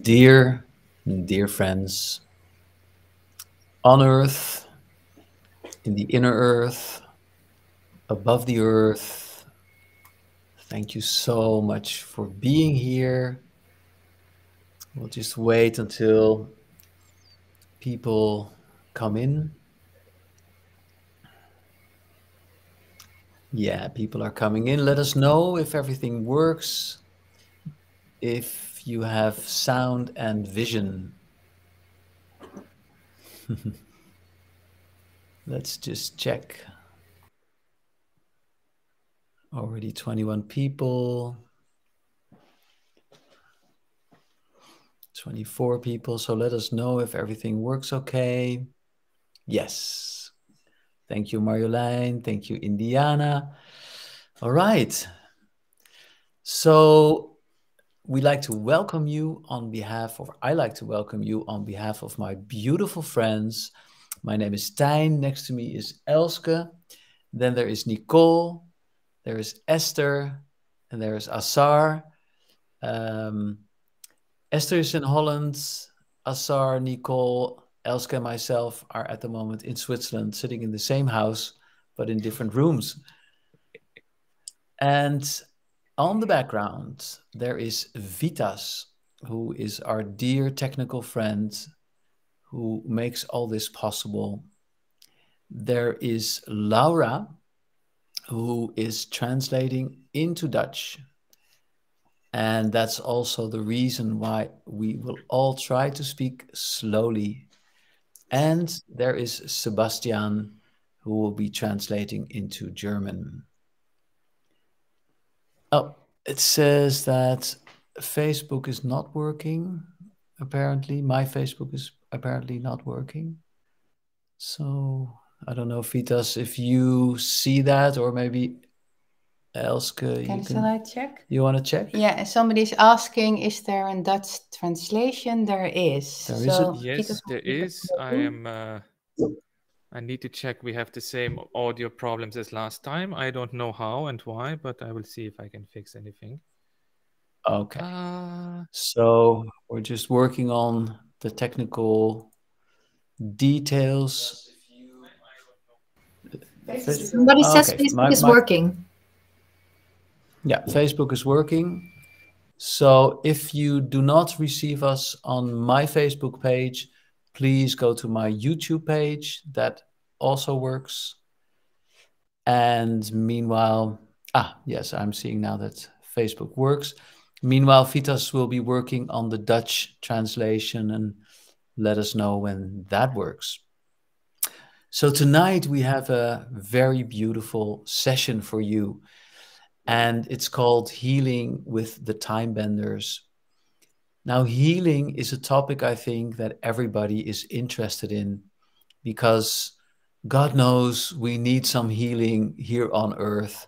Dear, dear friends, on earth, in the inner earth, above the earth, thank you so much for being here. We'll just wait until people come in. Yeah, people are coming in. Let us know if everything works, if you have sound and vision. Let's just check. Already 21 people. 24 people. So let us know if everything works okay. Yes. Thank you, Marjolein. Thank you, Indiana. All right. So I like to welcome you on behalf of my beautiful friends. My name is Tijn. Next to me is Elske. Then there is Nicole. There is Esther. And there is Assar. Esther is in Holland. Assar, Nicole, Elske, and myself are at the moment in Switzerland, sitting in the same house, but in different rooms. And on the background, there is Vitas, who is our dear technical friend who makes all this possible. There is Laura, who is translating into Dutch. And that's also the reason why we will all try to speak slowly. And there is Sebastian, who will be translating into German. Oh, it says that Facebook is not working, apparently. My Facebook is apparently not working. So I don't know, Vitas, if you see that, or maybe Elske, Can I check? You want to check? Yeah, somebody's asking, is there a Dutch translation? There is. There is a- Yes, there is. I need to check. We have the same audio problems as last time. I don't know how and why, but I will see if I can fix anything. Okay. So we're just working on the technical details. Somebody says Facebook is working. Yeah, Facebook is working. So if you do not receive us on my Facebook page, please go to my YouTube page. That also works. And meanwhile, yes, I'm seeing now that Facebook works. Meanwhile, Vitas will be working on the Dutch translation and let us know when that works. So tonight we have a very beautiful session for you, and it's called Healing with the Time Benders. Now, healing is a topic I think that everybody is interested in, because God knows we need some healing here on earth.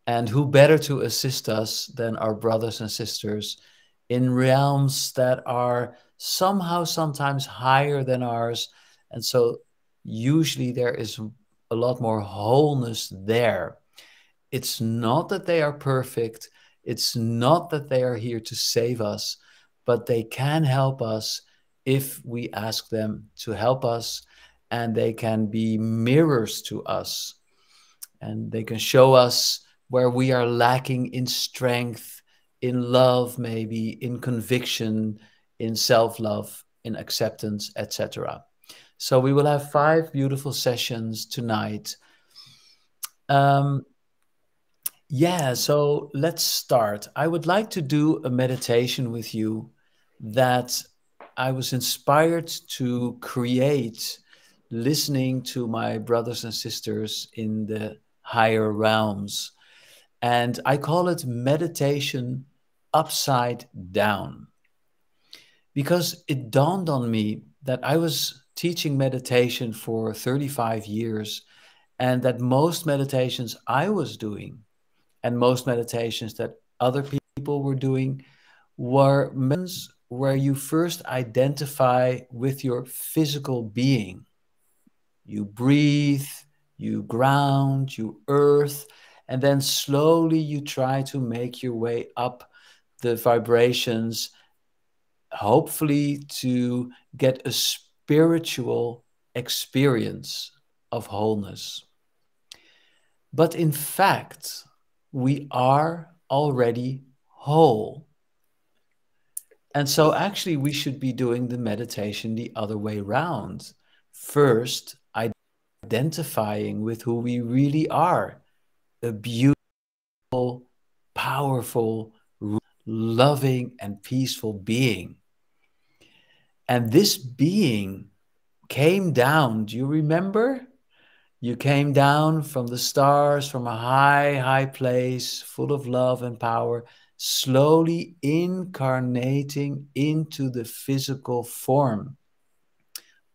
And who better to assist us than our brothers and sisters in realms that are somehow sometimes higher than ours. And so usually there is a lot more wholeness there. It's not that they are perfect. It's not that they are here to save us, but they can help us if we ask them to help us, and they can be mirrors to us, and they can show us where we are lacking in strength, in love, maybe in conviction, in self-love, in acceptance, etc. So we will have 5 beautiful sessions tonight. So let's start. I would like to do a meditation with you that I was inspired to create listening to my brothers and sisters in the higher realms. And I call it meditation upside down, because it dawned on me that I was teaching meditation for 35 years, and that most meditations I was doing and most meditations that other people were doing were meditations where you first identify with your physical being. You breathe, you ground, you earth, and then slowly you try to make your way up the vibrations hopefully to get a spiritual experience of wholeness. But in fact, we are already whole. And so actually we should be doing the meditation the other way around. First, identifying with who we really are, a beautiful, powerful, loving, and peaceful being. And this being came down, do you remember? You came down from the stars, from a high, high place, full of love and power, slowly incarnating into the physical form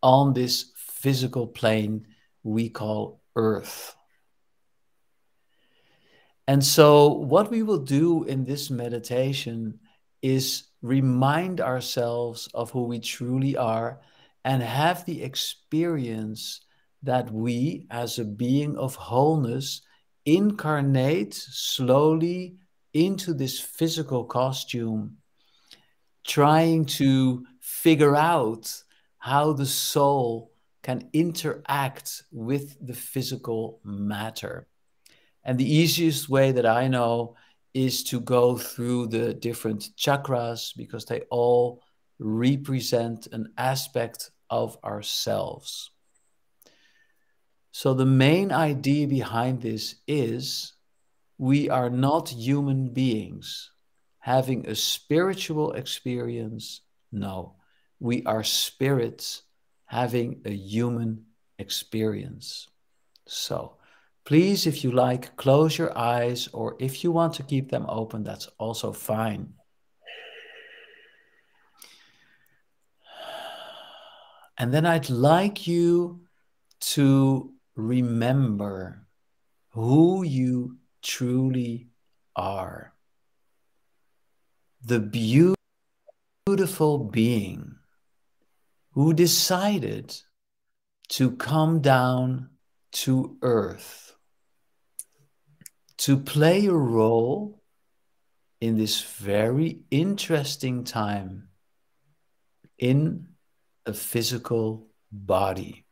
on this physical plane we call Earth. And so what we will do in this meditation is remind ourselves of who we truly are and have the experience that we, as a being of wholeness, incarnate slowly into this physical costume, trying to figure out how the soul can interact with the physical matter. And the easiest way that I know is to go through the different chakras, because they all represent an aspect of ourselves. So the main idea behind this is we are not human beings having a spiritual experience. No, we are spirits having a human experience. So please, if you like, close your eyes, or if you want to keep them open, that's also fine. And then I'd like you to remember who you truly are. The beautiful being who decided to come down to Earth to play a role in this very interesting time in a physical body.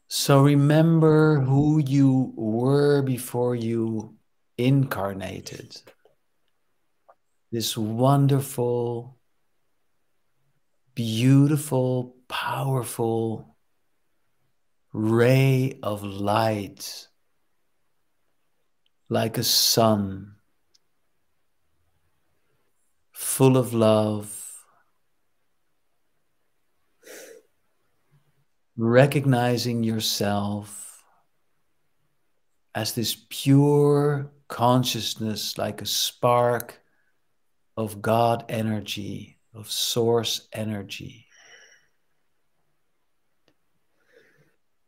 So remember who you were before you incarnated. This wonderful, beautiful, powerful ray of light, like a sun, full of love, recognizing yourself as this pure consciousness, like a spark of God energy, of source energy.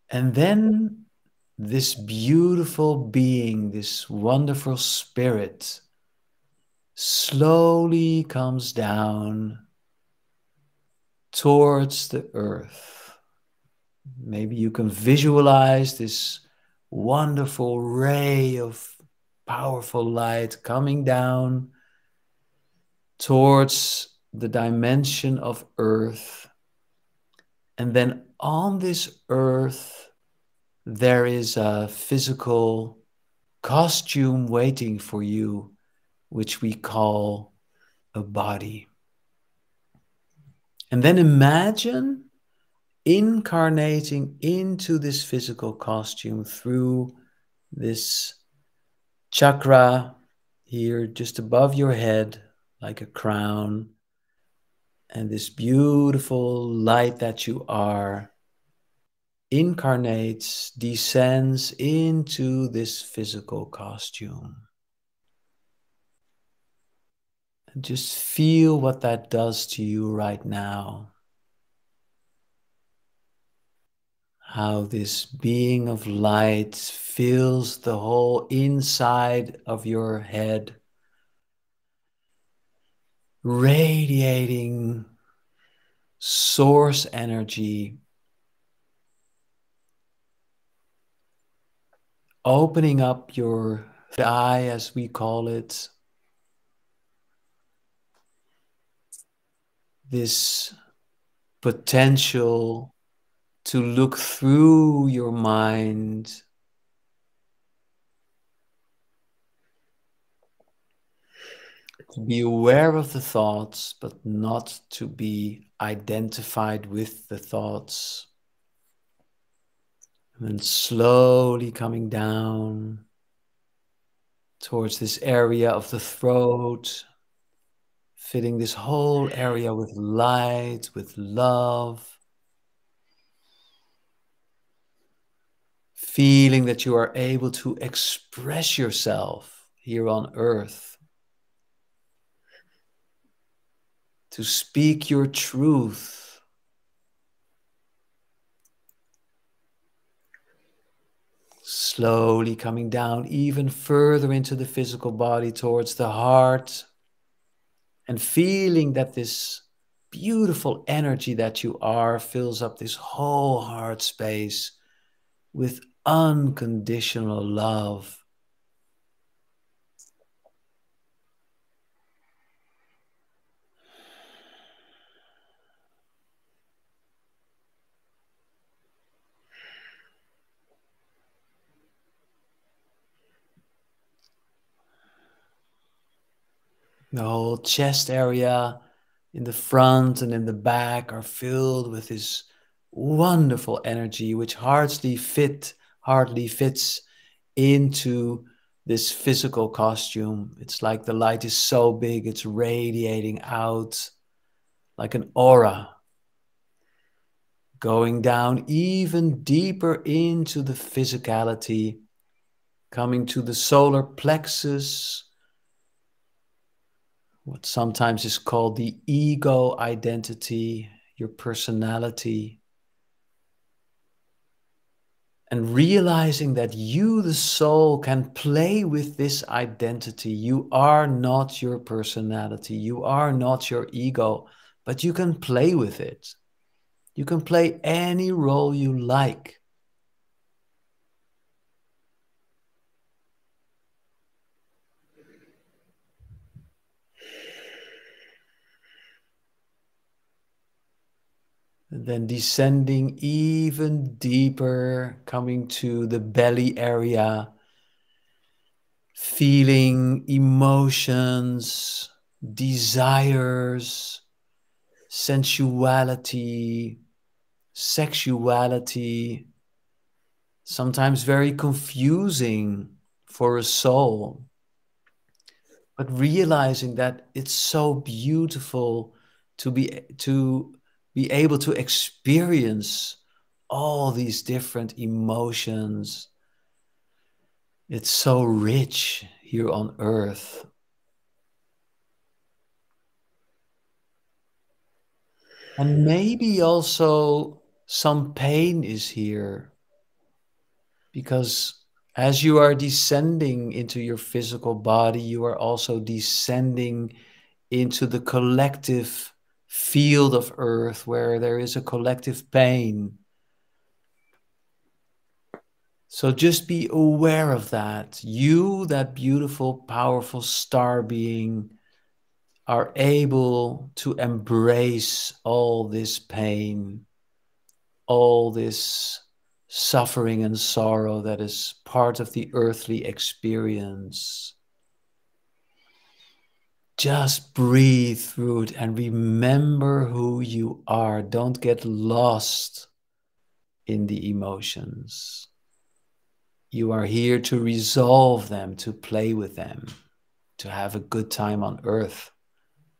And then this beautiful being, this wonderful spirit, slowly comes down towards the earth. Maybe you can visualize this wonderful ray of powerful light coming down towards the dimension of earth. And then on this earth, there is a physical costume waiting for you, which we call a body. And then imagine incarnating into this physical costume through this chakra here just above your head, like a crown, and this beautiful light that you are incarnates, descends into this physical costume. And just feel what that does to you right now. How this being of light fills the whole inside of your head, radiating source energy, opening up your eye, as we call it, this potential to look through your mind, to be aware of the thoughts, but not to be identified with the thoughts. And then slowly coming down towards this area of the throat, filling this whole area with light, with love. Feeling that you are able to express yourself here on earth. To speak your truth. Slowly coming down even further into the physical body towards the heart. And feeling that this beautiful energy that you are fills up this whole heart space with unconditional love. The whole chest area in the front and in the back are filled with this wonderful energy which hardly fits into this physical costume. It's like the light is so big, it's radiating out like an aura, going down even deeper into the physicality, coming to the solar plexus, what sometimes is called the ego identity, your personality. And realizing that you, the soul, can play with this identity. You are not your personality. You are not your ego, but you can play with it. You can play any role you like. And then descending even deeper, coming to the belly area, feeling emotions, desires, sensuality, sexuality, sometimes very confusing for a soul. But realizing that it's so beautiful to be able to experience all these different emotions. It's so rich here on earth. And maybe also some pain is here, because as you are descending into your physical body, you are also descending into the collective field of earth where there is a collective pain. So just be aware of that. You, that beautiful, powerful star being, are able to embrace all this pain, all this suffering and sorrow that is part of the earthly experience. Just breathe through it and remember who you are. Don't get lost in the emotions. You are here to resolve them, to play with them, to have a good time on earth,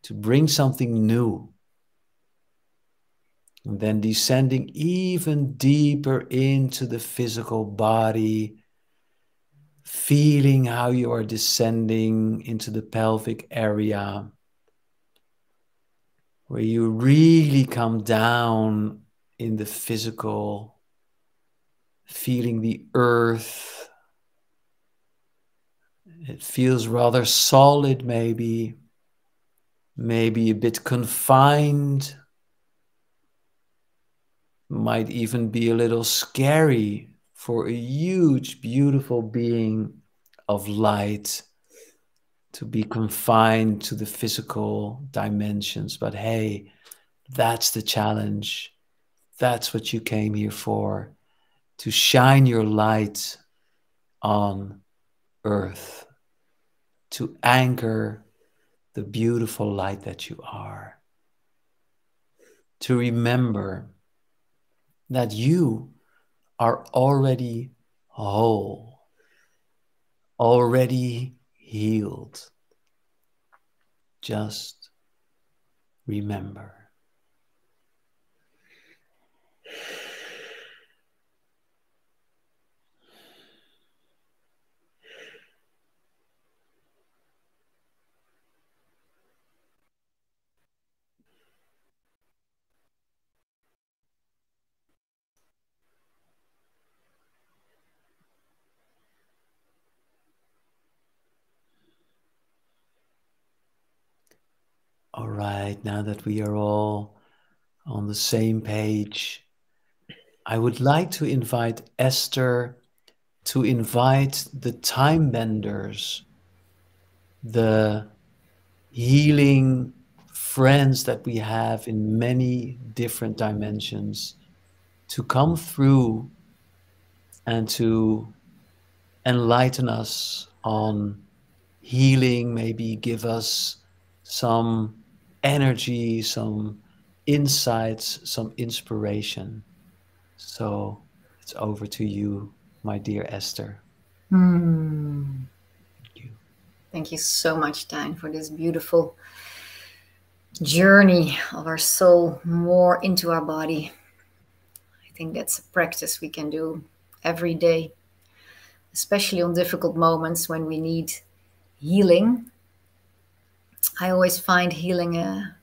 to bring something new. And then descending even deeper into the physical body, feeling how you are descending into the pelvic area, where you really come down in the physical, feeling the earth. It feels rather solid, maybe a bit confined, might even be a little scary for a huge, beautiful being of light to be confined to the physical dimensions. But hey, That's the challenge. That's what you came here for, to shine your light on earth, to anchor the beautiful light that you are, to remember that you are already whole, already healed. Just remember. All right, now that we are all on the same page, I would like to invite Esther to invite the time benders, the healing friends that we have in many different dimensions, to come through and to enlighten us on healing, maybe give us some energy, some insights, some inspiration. So it's over to you, my dear Esther. Thank you. Thank you so much, Dijn, for this beautiful journey of our soul more into our body. I think that's a practice we can do every day, especially on difficult moments when we need healing. I always find healing a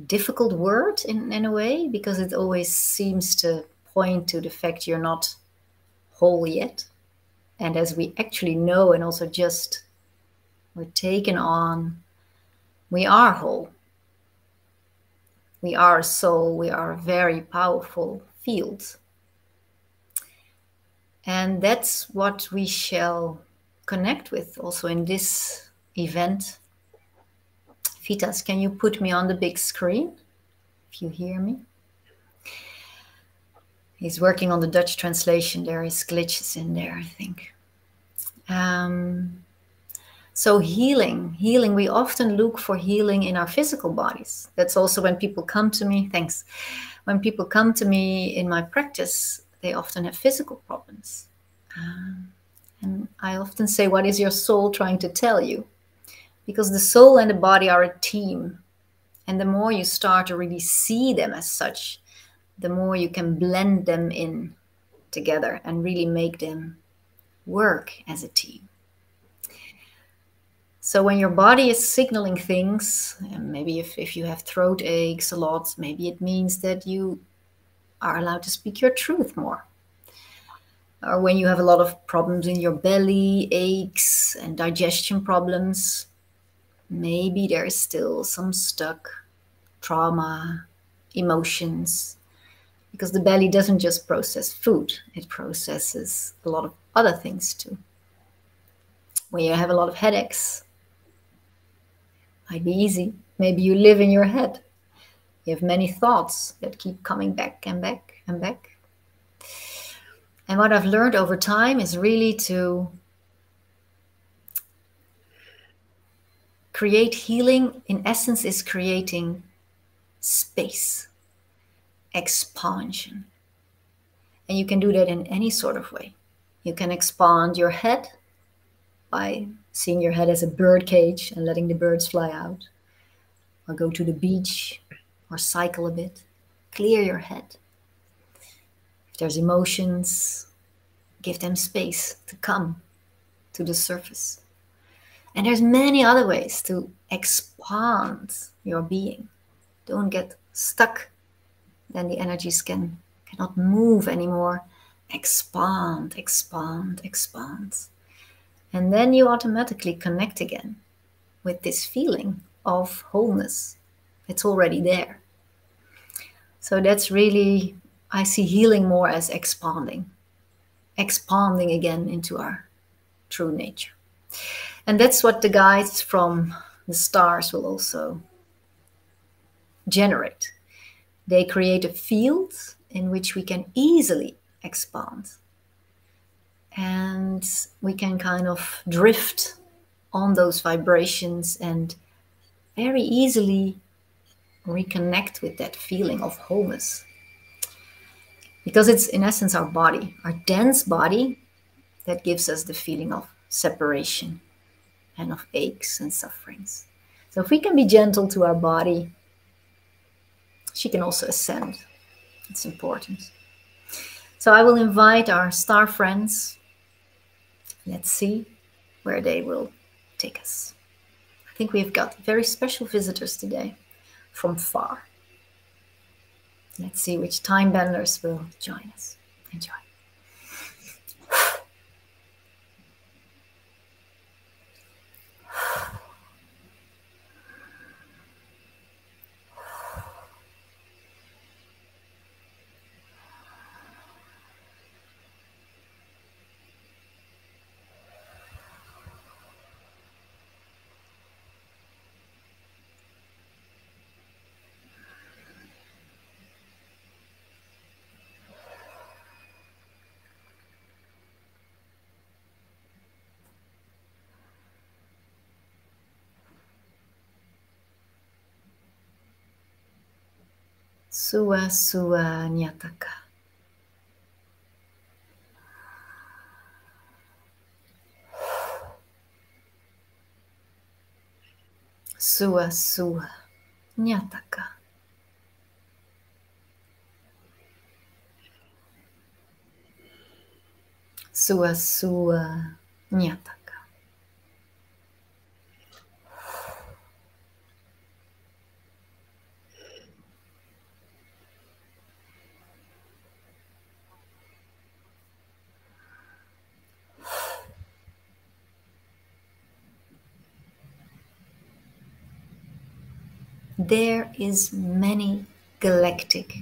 difficult word in a way, because it always seems to point to the fact you're not whole yet. And as we actually know, and also just we're taken on, we are whole. We are a soul. We are a very powerful field. And that's what we shall connect with also in this event. Vitas, can you put me on the big screen if you hear me? He's working on the Dutch translation. There is glitches in there, I think. So healing, we often look for healing in our physical bodies. That's also when people come to me, thanks. When people come to me in my practice, they often have physical problems. And I often say, what is your soul trying to tell you? Because the soul and the body are a team. And the more you start to really see them as such, the more you can blend them in together and really make them work as a team. So when your body is signaling things, and maybe if you have throat aches a lot, maybe it means that you are allowed to speak your truth more. Or when you have a lot of problems in your belly, aches and digestion problems, maybe there is still some stuck trauma, emotions, because the belly doesn't just process food, it processes a lot of other things too. When you have a lot of headaches, might be easy. Maybe you live in your head. You have many thoughts that keep coming back and back and back. And what I've learned over time is really to create healing. In essence, is creating space, expansion. And you can do that in any sort of way. You can expand your head by seeing your head as a bird cage and letting the birds fly out. Or go to the beach or cycle a bit. Clear your head. If there's emotions, give them space to come to the surface. And there's many other ways to expand your being. Don't get stuck. Then the energies cannot move anymore. Expand, expand, expand. And then you automatically connect again with this feeling of wholeness. It's already there. So that's really, I see healing more as expanding again into our true nature. And that's what the guides from the stars will also generate. They create a field in which we can easily expand. And we can kind of drift on those vibrations and very easily reconnect with that feeling of wholeness. Because it's in essence our body, our dense body, that gives us the feeling of separation and of aches and sufferings. So if we can be gentle to our body, she can also ascend. It's important. So I will invite our star friends. Let's see where they will take us. I think we've got very special visitors today from far. Let's see which time benders will join us. Enjoy. Sua Sua Nyataka. Sua Sua Nyataka. Sua Sua Nyataka. There is many galactic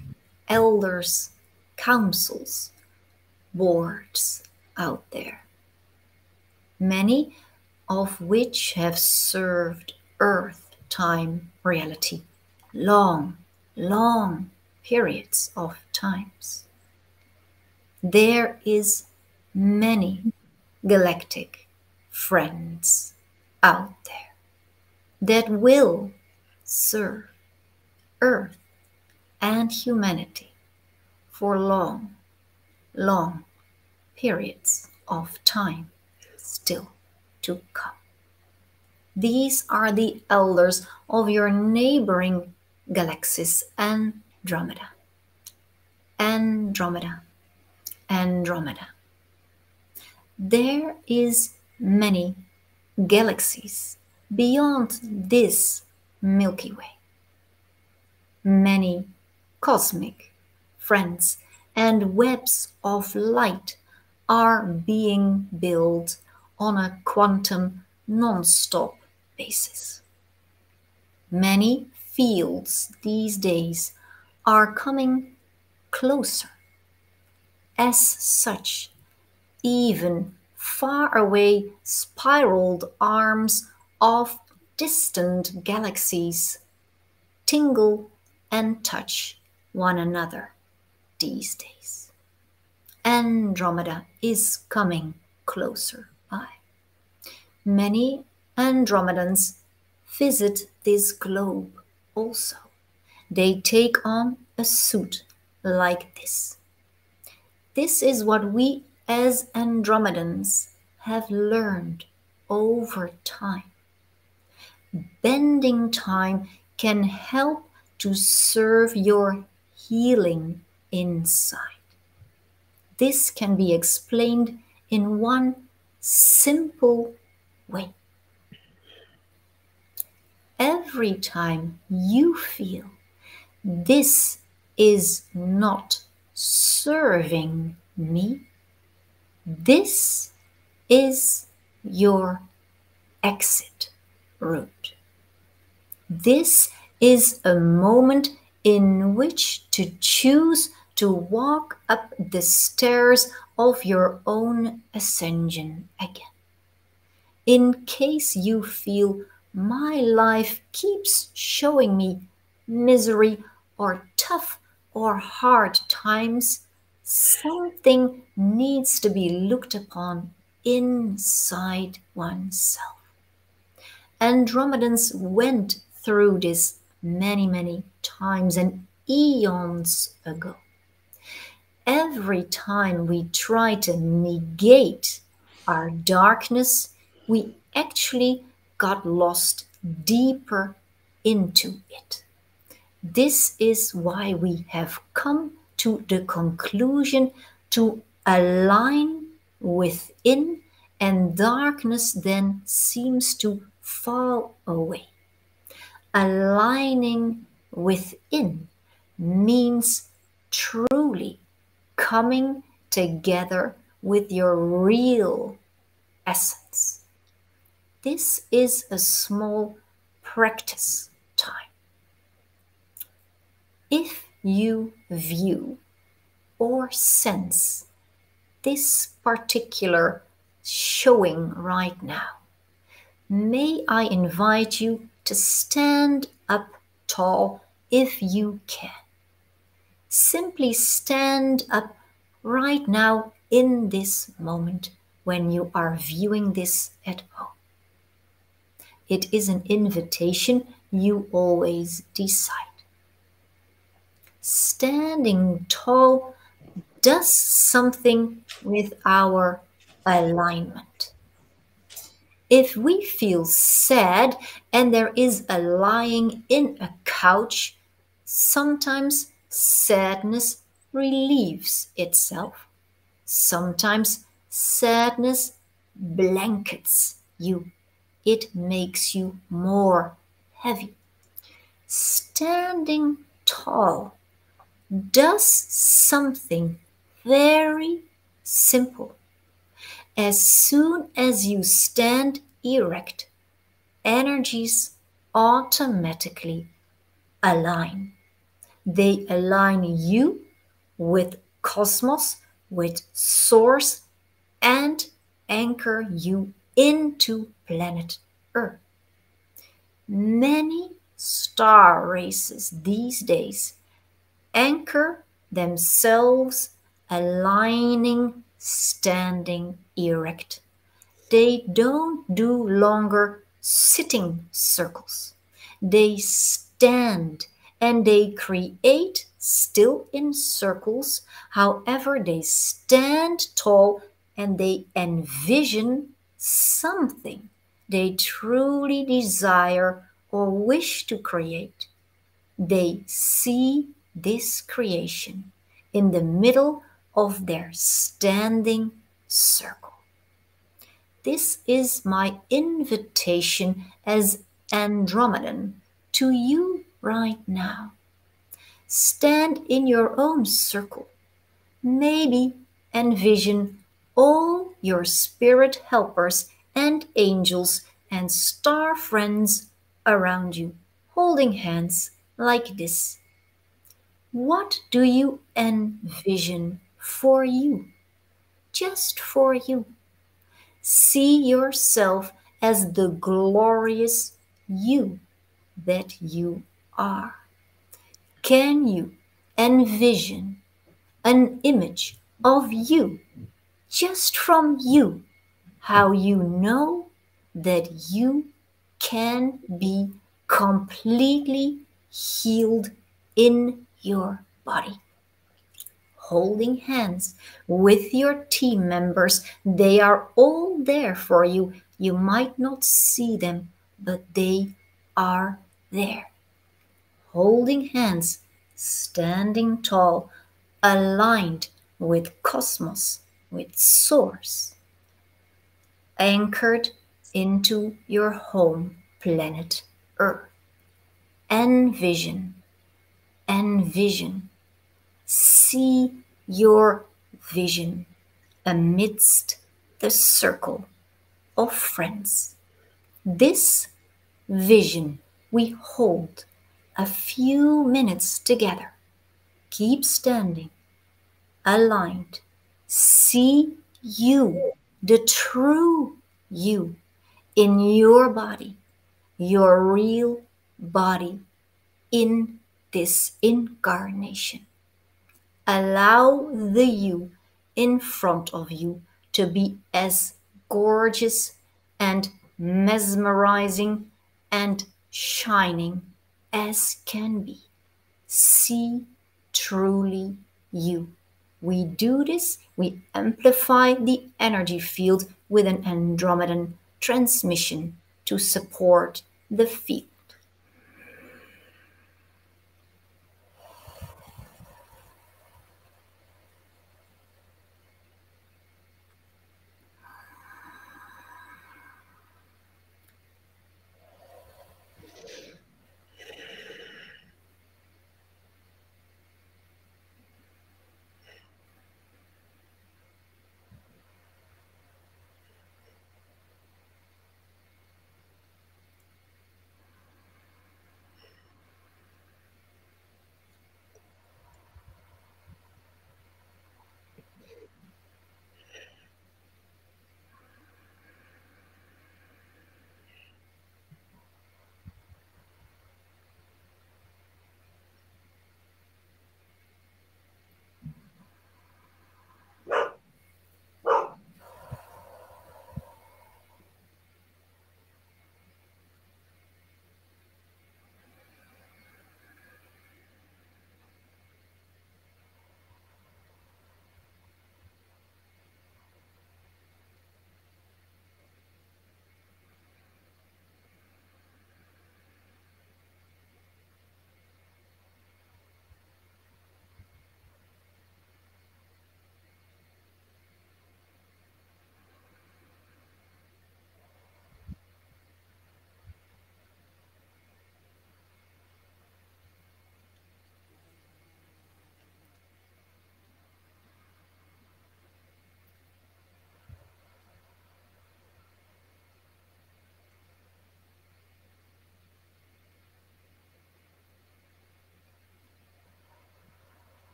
elders, councils, boards out there, many of which have served Earth time reality long, long periods of times. There is many galactic friends out there that will serve Earth and humanity for long, long periods of time still to come. These are the elders of your neighboring galaxies, Andromeda, Andromeda, Andromeda. There is many galaxies beyond this Milky Way. Many cosmic friends and webs of light are being built on a quantum non-stop basis. Many fields these days are coming closer. As such, even far away spiraled arms of distant galaxies tingle and touch one another these days. Andromeda is coming closer by. Many Andromedans visit this globe also. They take on a suit like this. This is what we as Andromedans have learned over time. Bending time can help to serve your healing inside. This can be explained in one simple way. Every time you feel this is not serving me, this is your exit route. This is a moment in which to choose to walk up the stairs of your own ascension again. In case you feel my life keeps showing me misery or tough or hard times, something needs to be looked upon inside oneself. Andromedans went through this many times and eons ago. Every time we try to negate our darkness, we actually got lost deeper into it. This is why we have come to the conclusion to align within, and darkness then seems to fall away. Aligning within means truly coming together with your real essence. This is a small practice time. If you view or sense this particular showing right now, may I invite you to stand up tall if you can. Simply stand up right now in this moment when you are viewing this at home. It is an invitation, you always decide. Standing tall does something with our alignment. If we feel sad and there is a lying in a couch, sometimes sadness relieves itself. Sometimes sadness blankets you. It makes you more heavy. Standing tall does something very simple. As soon as you stand erect, energies automatically align. They align you with cosmos, with source, and anchor you into planet Earth. Many star races these days anchor themselves aligning, standing erect. They don't do longer sitting circles. They stand and they create still in circles. However, they stand tall and they envision something they truly desire or wish to create. They see this creation in the middle of their standing circle. This is my invitation as Andromedan to you right now. Stand in your own circle. Maybe envision all your spirit helpers and angels and star friends around you, holding hands like this. What do you envision for you? Just for you. See yourself as the glorious you that you are. Can you envision an image of you, just from you, how you know that you can be completely healed in your body? Holding hands with your team members, they are all there for you. You might not see them, but they are there. Holding hands, standing tall, aligned with cosmos, with source, anchored into your home planet Earth. Envision, see your vision amidst the circle of friends. This vision we hold a few minutes together. Keep standing, aligned. See you, the true you, in your body, your real body, in this incarnation. Allow the you in front of you to be as gorgeous and mesmerizing and shining as can be. See truly you. We do this, we amplify the energy field with an Andromedan transmission to support the field.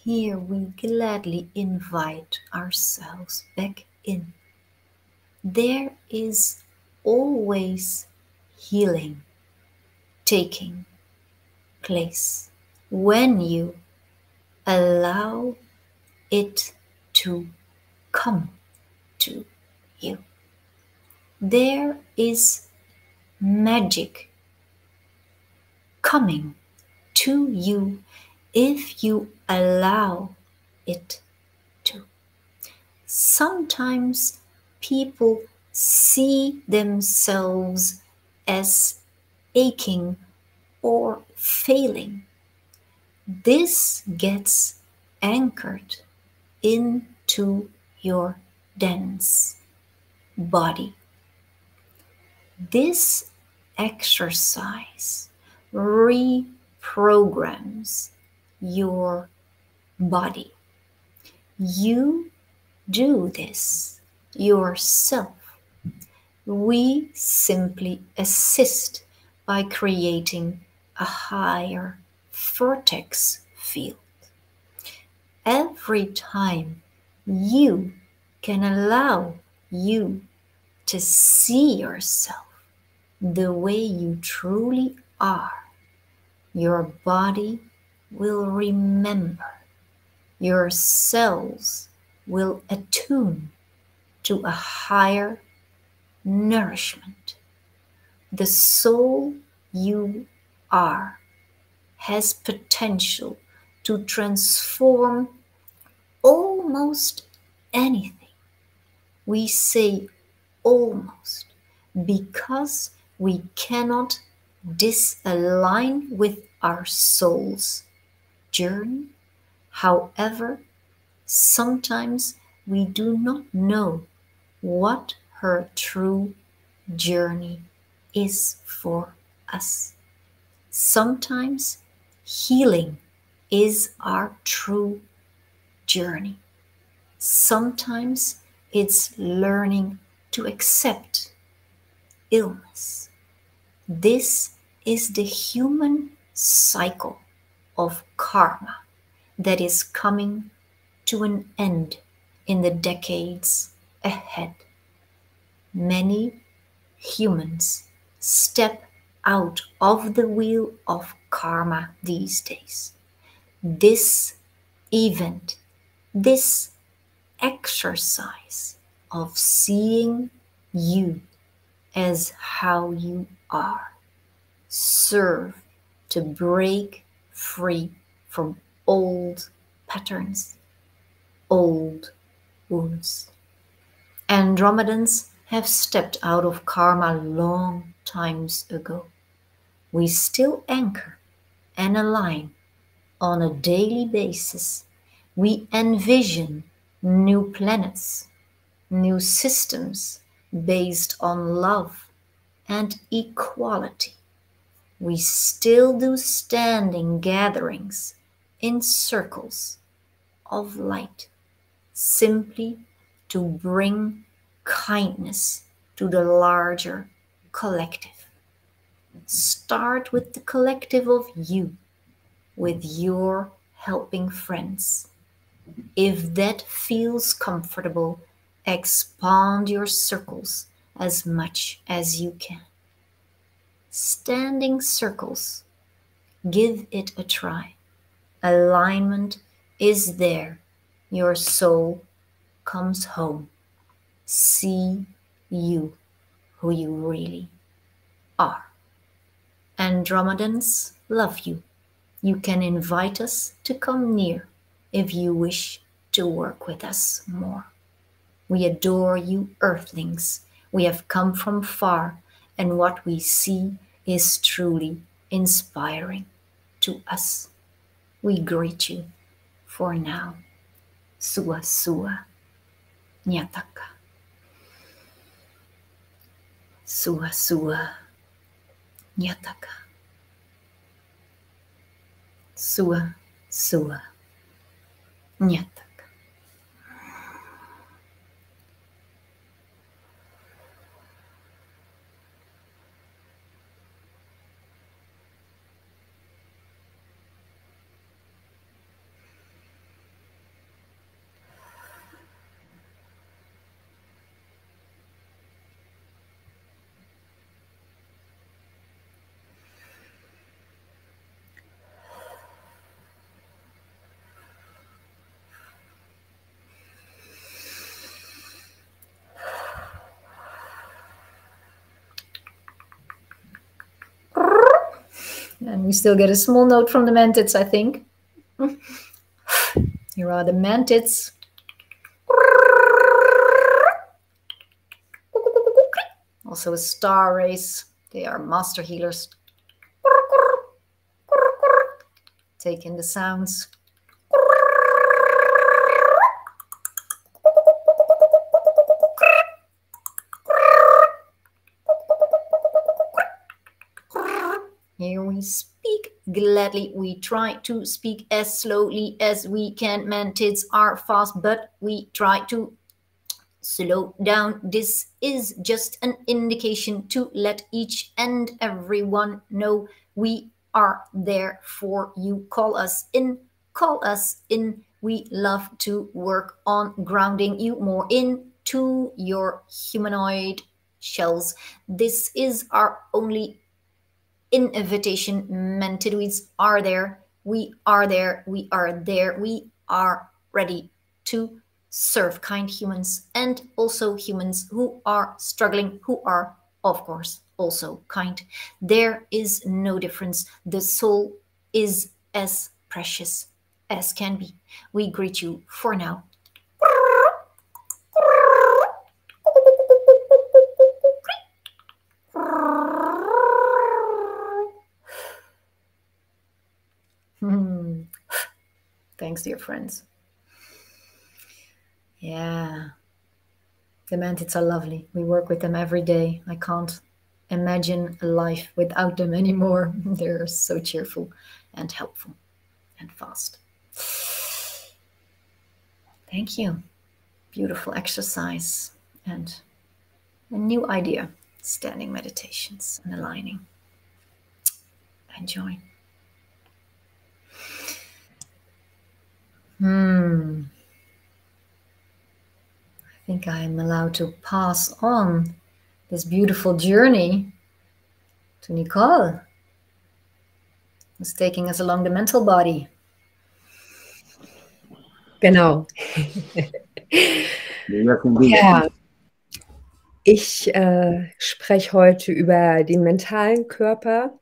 Here we gladly invite ourselves back in. There is always healing taking place when you allow it to come to you. There is magic coming to you if you allow it to. Sometimes people see themselves as aching or failing. This gets anchored into your dense body. This exercise reprograms your body. You do this yourself. We simply assist by creating a higher vortex field. Every time you can allow you to see yourself the way you truly are, your body will remember, your cells will attune to a higher nourishment The soul you are has potential to transform almost anything. We say almost because we cannot disalign with our soul's journey. However, sometimes we do not know what her true journey is for us. Sometimes healing is our true journey. Sometimes it's learning to accept illness. This is the human cycle of karma that is coming to an end in the decades ahead. Many humans step out of the wheel of karma these days. This event, this exercise of seeing you as how you are, serve to break free from old patterns, old wounds. Andromedans have stepped out of karma long times ago. We still anchor and align on a daily basis. We envision new planets, new systems based on love and equality. We still do standing gatherings in circles of light, simply to bring kindness to the larger collective. Start with the collective of you, with your helping friends. If that feels comfortable, expand your circles as much as you can. Standing circles, give it a try. Alignment is there. Your soul comes home. See you, who you really are. Andromedans love you. You can invite us to come near if you wish to work with us more. We adore you, earthlings. We have come from far, and what we see is truly inspiring to us. We greet you for now. Sua Sua Nyataka. Sua Sua Nyataka. Sua Sua Nyataka. And we still get a small note from the mantids, I think. Here are the mantids. Also a star race. They are master healers. Take in the sounds. Here we speak gladly. We try to speak as slowly as we can. Mantids are fast, but we try to slow down. This is just an indication to let each and everyone know we are there for you. Call us in. Call us in. We love to work on grounding you more into your humanoid shells. This is our only invitation. Mantidoids are there. We are there. We are there. We are ready to serve kind humans and also humans who are struggling, who are of course, also kind. There is no difference. The soul is as precious as can be. We greet you for now. Thanks, dear friends. Yeah, the mantids are lovely. We work with them every day. I can't imagine a life without them anymore. They're so cheerful and helpful and fast. Thank you. Beautiful exercise and a new idea. Standing meditations and aligning. Enjoy. I think I'm allowed to pass on this beautiful journey to Nicole, who's taking us along the mental body. Genau. Ja, ich spreche heute über den mentalen Körper,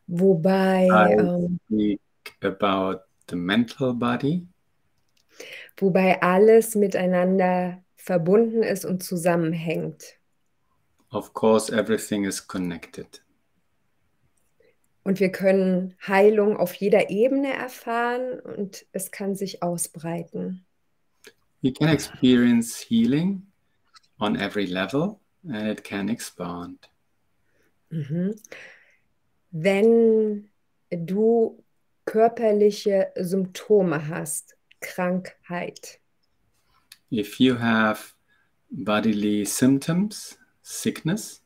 wobei speak about the mental body, wobei alles miteinander verbunden ist und zusammenhängt. of course, everything is connected. Und wir können Heilung auf jeder Ebene erfahren und es kann sich ausbreiten. You can experience healing on every level and it can expand. Wenn du körperliche Symptome hast, Krankheit, If you have bodily symptoms, sickness,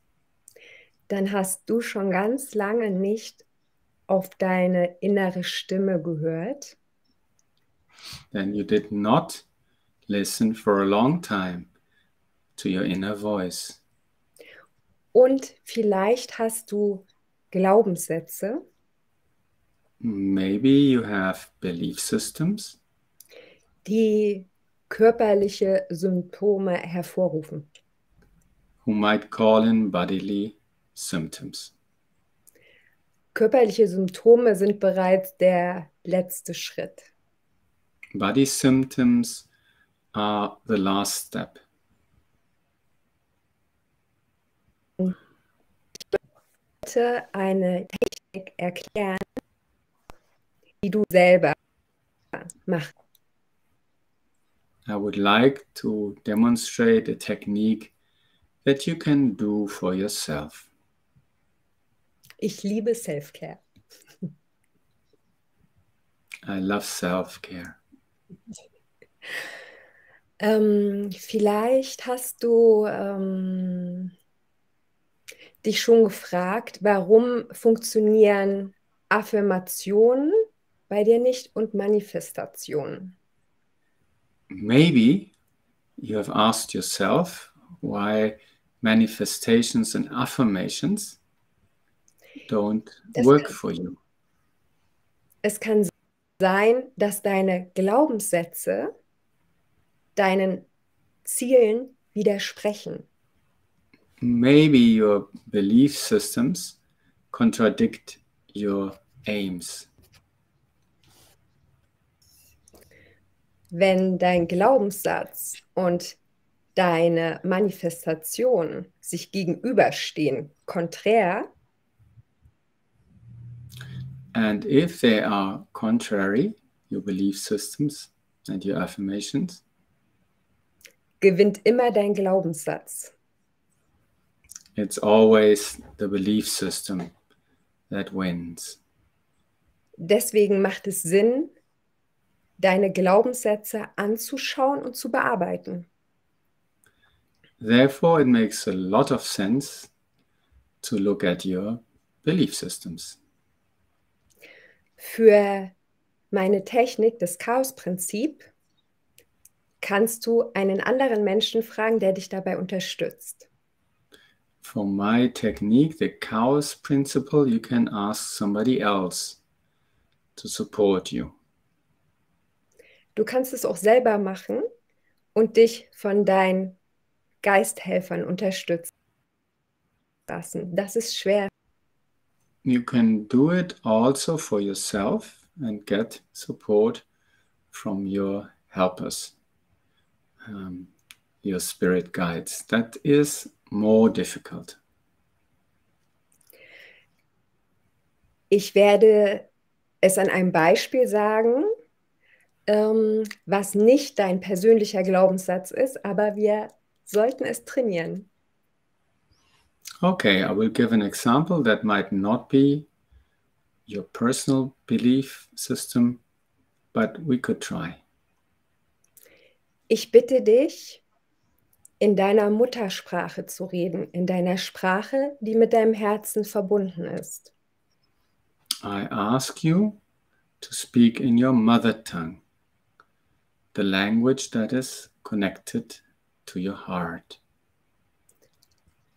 dann hast du schon ganz lange nicht auf deine innere Stimme gehört. then you did not listen for a long time to your inner voice. Und vielleicht hast du Glaubenssätze, Maybe you have belief systems die körperliche Symptome hervorrufen. who might call in bodily symptoms. Körperliche Symptome sind bereits der letzte Schritt. Body symptoms are the last step. Ich möchte eine Technik erklären, die du selber machst. I would like to demonstrate a technique that you can do for yourself. Ich liebe Self-Care. I love self-care. Vielleicht hast du dich schon gefragt, warum funktionieren Affirmationen bei dir nicht und Manifestationen? Maybe you have asked yourself why manifestations and affirmations don't work for you. Es kann sein, dass deine Glaubenssätze deinen Zielen widersprechen. Maybe your belief systems contradict your aims. Wenn dein Glaubenssatz und deine Manifestation sich gegenüberstehen, konträr, And if they are contrary, your belief systems and your affirmations, gewinnt immer dein Glaubenssatz. it's always the belief system that wins. Deswegen macht es Sinn, deine Glaubenssätze anzuschauen und zu bearbeiten. Therefore, it makes a lot of sense to look at your belief systems. Für meine Technik, das Chaos-Prinzip, kannst du einen anderen Menschen fragen, der dich dabei unterstützt. For my technique, the chaos principle, you can ask somebody else to support you. Du kannst es auch selber machen und dich von deinen Geisthelfern unterstützen. lassen. Das ist schwer. You can do it also for yourself and get support from your helpers, your spirit guides. That is more difficult. Ich werde es an einem Beispiel sagen, was nicht dein persönlicher Glaubenssatz ist, aber wir sollten es trainieren. Okay, I will give an example that might not be your personal belief system, but we could try. Ich bitte dich, in deiner Muttersprache zu reden, in deiner Sprache, die mit deinem Herzen verbunden ist. I ask you to speak in your mother tongue, the language that is connected to your heart.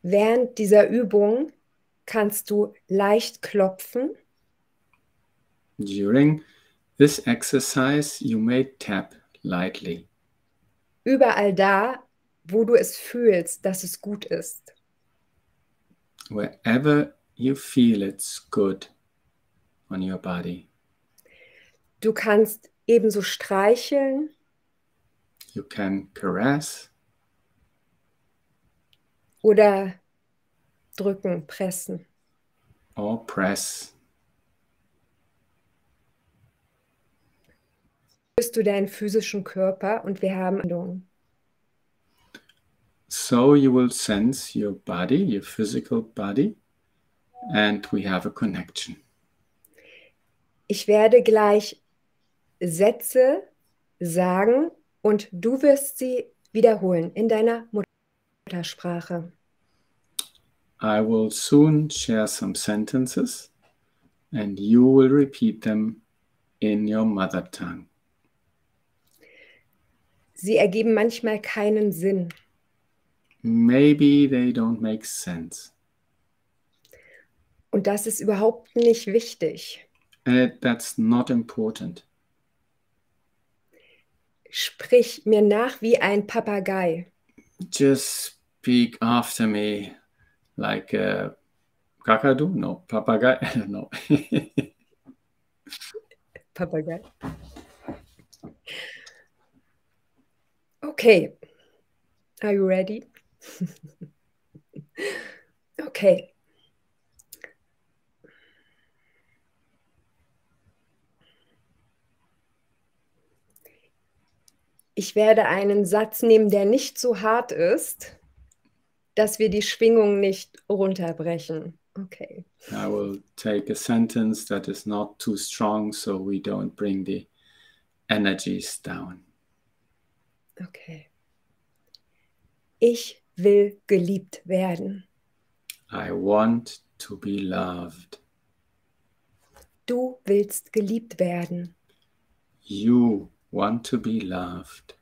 Während dieser Übung kannst du leicht klopfen. During this exercise, you may tap lightly. Überall da, wo du es fühlst, dass es gut ist. Wherever you feel it's good on your body. Du kannst ebenso streicheln. You can caress. Oder drücken, pressen. Or press. Spürst du deinen physischen Körper und wir haben Handlungen. So you will sense your body, your physical body, and we have a connection. Ich werde gleich Sätze sagen und du wirst sie wiederholen in deiner Muttersprache. I will soon share some sentences and you will repeat them in your mother tongue. Sie ergeben manchmal keinen Sinn. Maybe they don't make sense. Und das ist überhaupt nicht wichtig. That's not important. Sprich mir nach wie ein Papagei. Just speak after me like a kakadu? No, papagei? I don't know. Papagei. Okay. Are you ready? Okay. Ich werde einen Satz nehmen, der nicht so hart ist, dass wir die Schwingung nicht runterbrechen. Okay. I will take a sentence that is not too strong so we don't bring the energies down. Okay. Ich will geliebt werden. I want to be loved. Du willst geliebt werden. You want to be loved.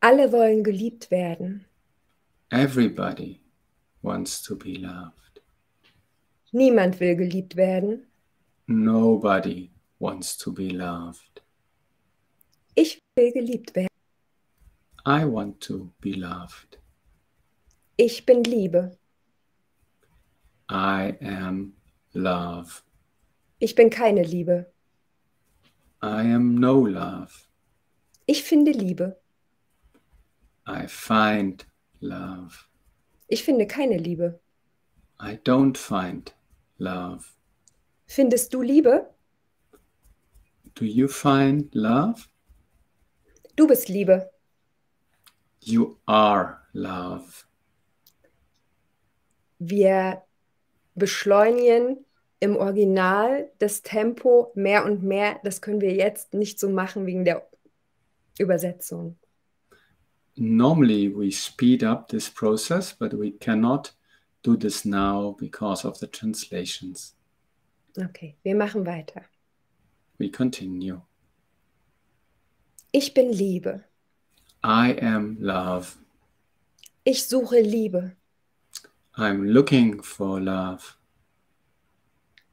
Alle wollen geliebt werden. Everybody wants to be loved. Niemand will geliebt werden. Nobody wants to be loved. Ich will geliebt werden. I want to be loved. Ich bin Liebe. I am love. Ich bin keine Liebe. I am no love. Ich finde Liebe. I find love. Ich finde keine Liebe. I don't find love. Findest du Liebe? Do you find love? Du bist Liebe. You are love. Wir beschleunigen im Original das Tempo mehr und mehr. Das können wir jetzt nicht so machen wegen der Übersetzung. Normally we speed up this process, but we cannot do this now because of the translations. Okay, wir machen weiter. We continue. Ich bin Liebe. I am love. Ich suche Liebe. I'm looking for love.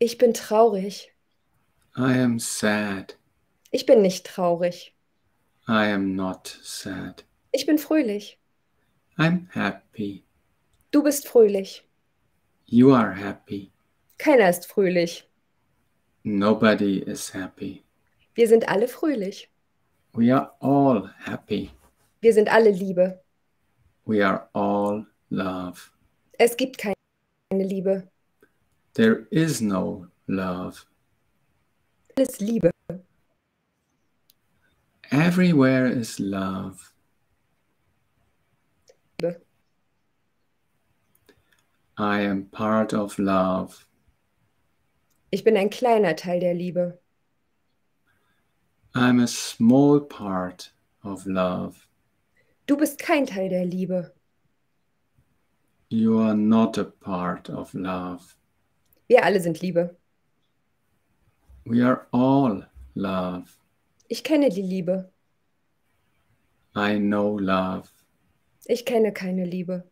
Ich bin traurig. I am sad. Ich bin nicht traurig. I am not sad. Ich bin fröhlich. I'm happy. Du bist fröhlich. You are happy. Keiner ist fröhlich. Nobody is happy. Wir sind alle fröhlich. We are all happy. Wir sind alle Liebe. We are all love. Es gibt keine Liebe. There is no love. Alles Liebe. Everywhere is love. Liebe. I am part of love. Ich bin ein kleiner Teil der Liebe. I'm a small part of love. Du bist kein Teil der Liebe. You are not a part of love. Wir alle sind Liebe. We are all love. Ich kenne die Liebe. I know love. Ich kenne keine Liebe.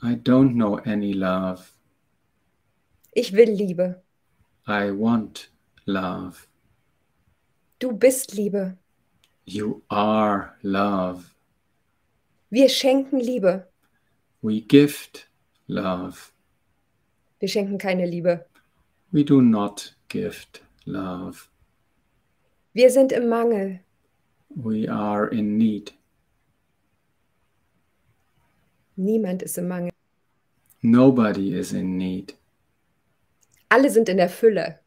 I don't know any love. Ich will Liebe. I want love. Du bist Liebe. You are love. Wir schenken Liebe. We gift love. Wir schenken keine Liebe. We do not gift love. Wir sind im Mangel. We are in need. Niemand ist im Mangel. Nobody is in need. Alle sind in der Fülle.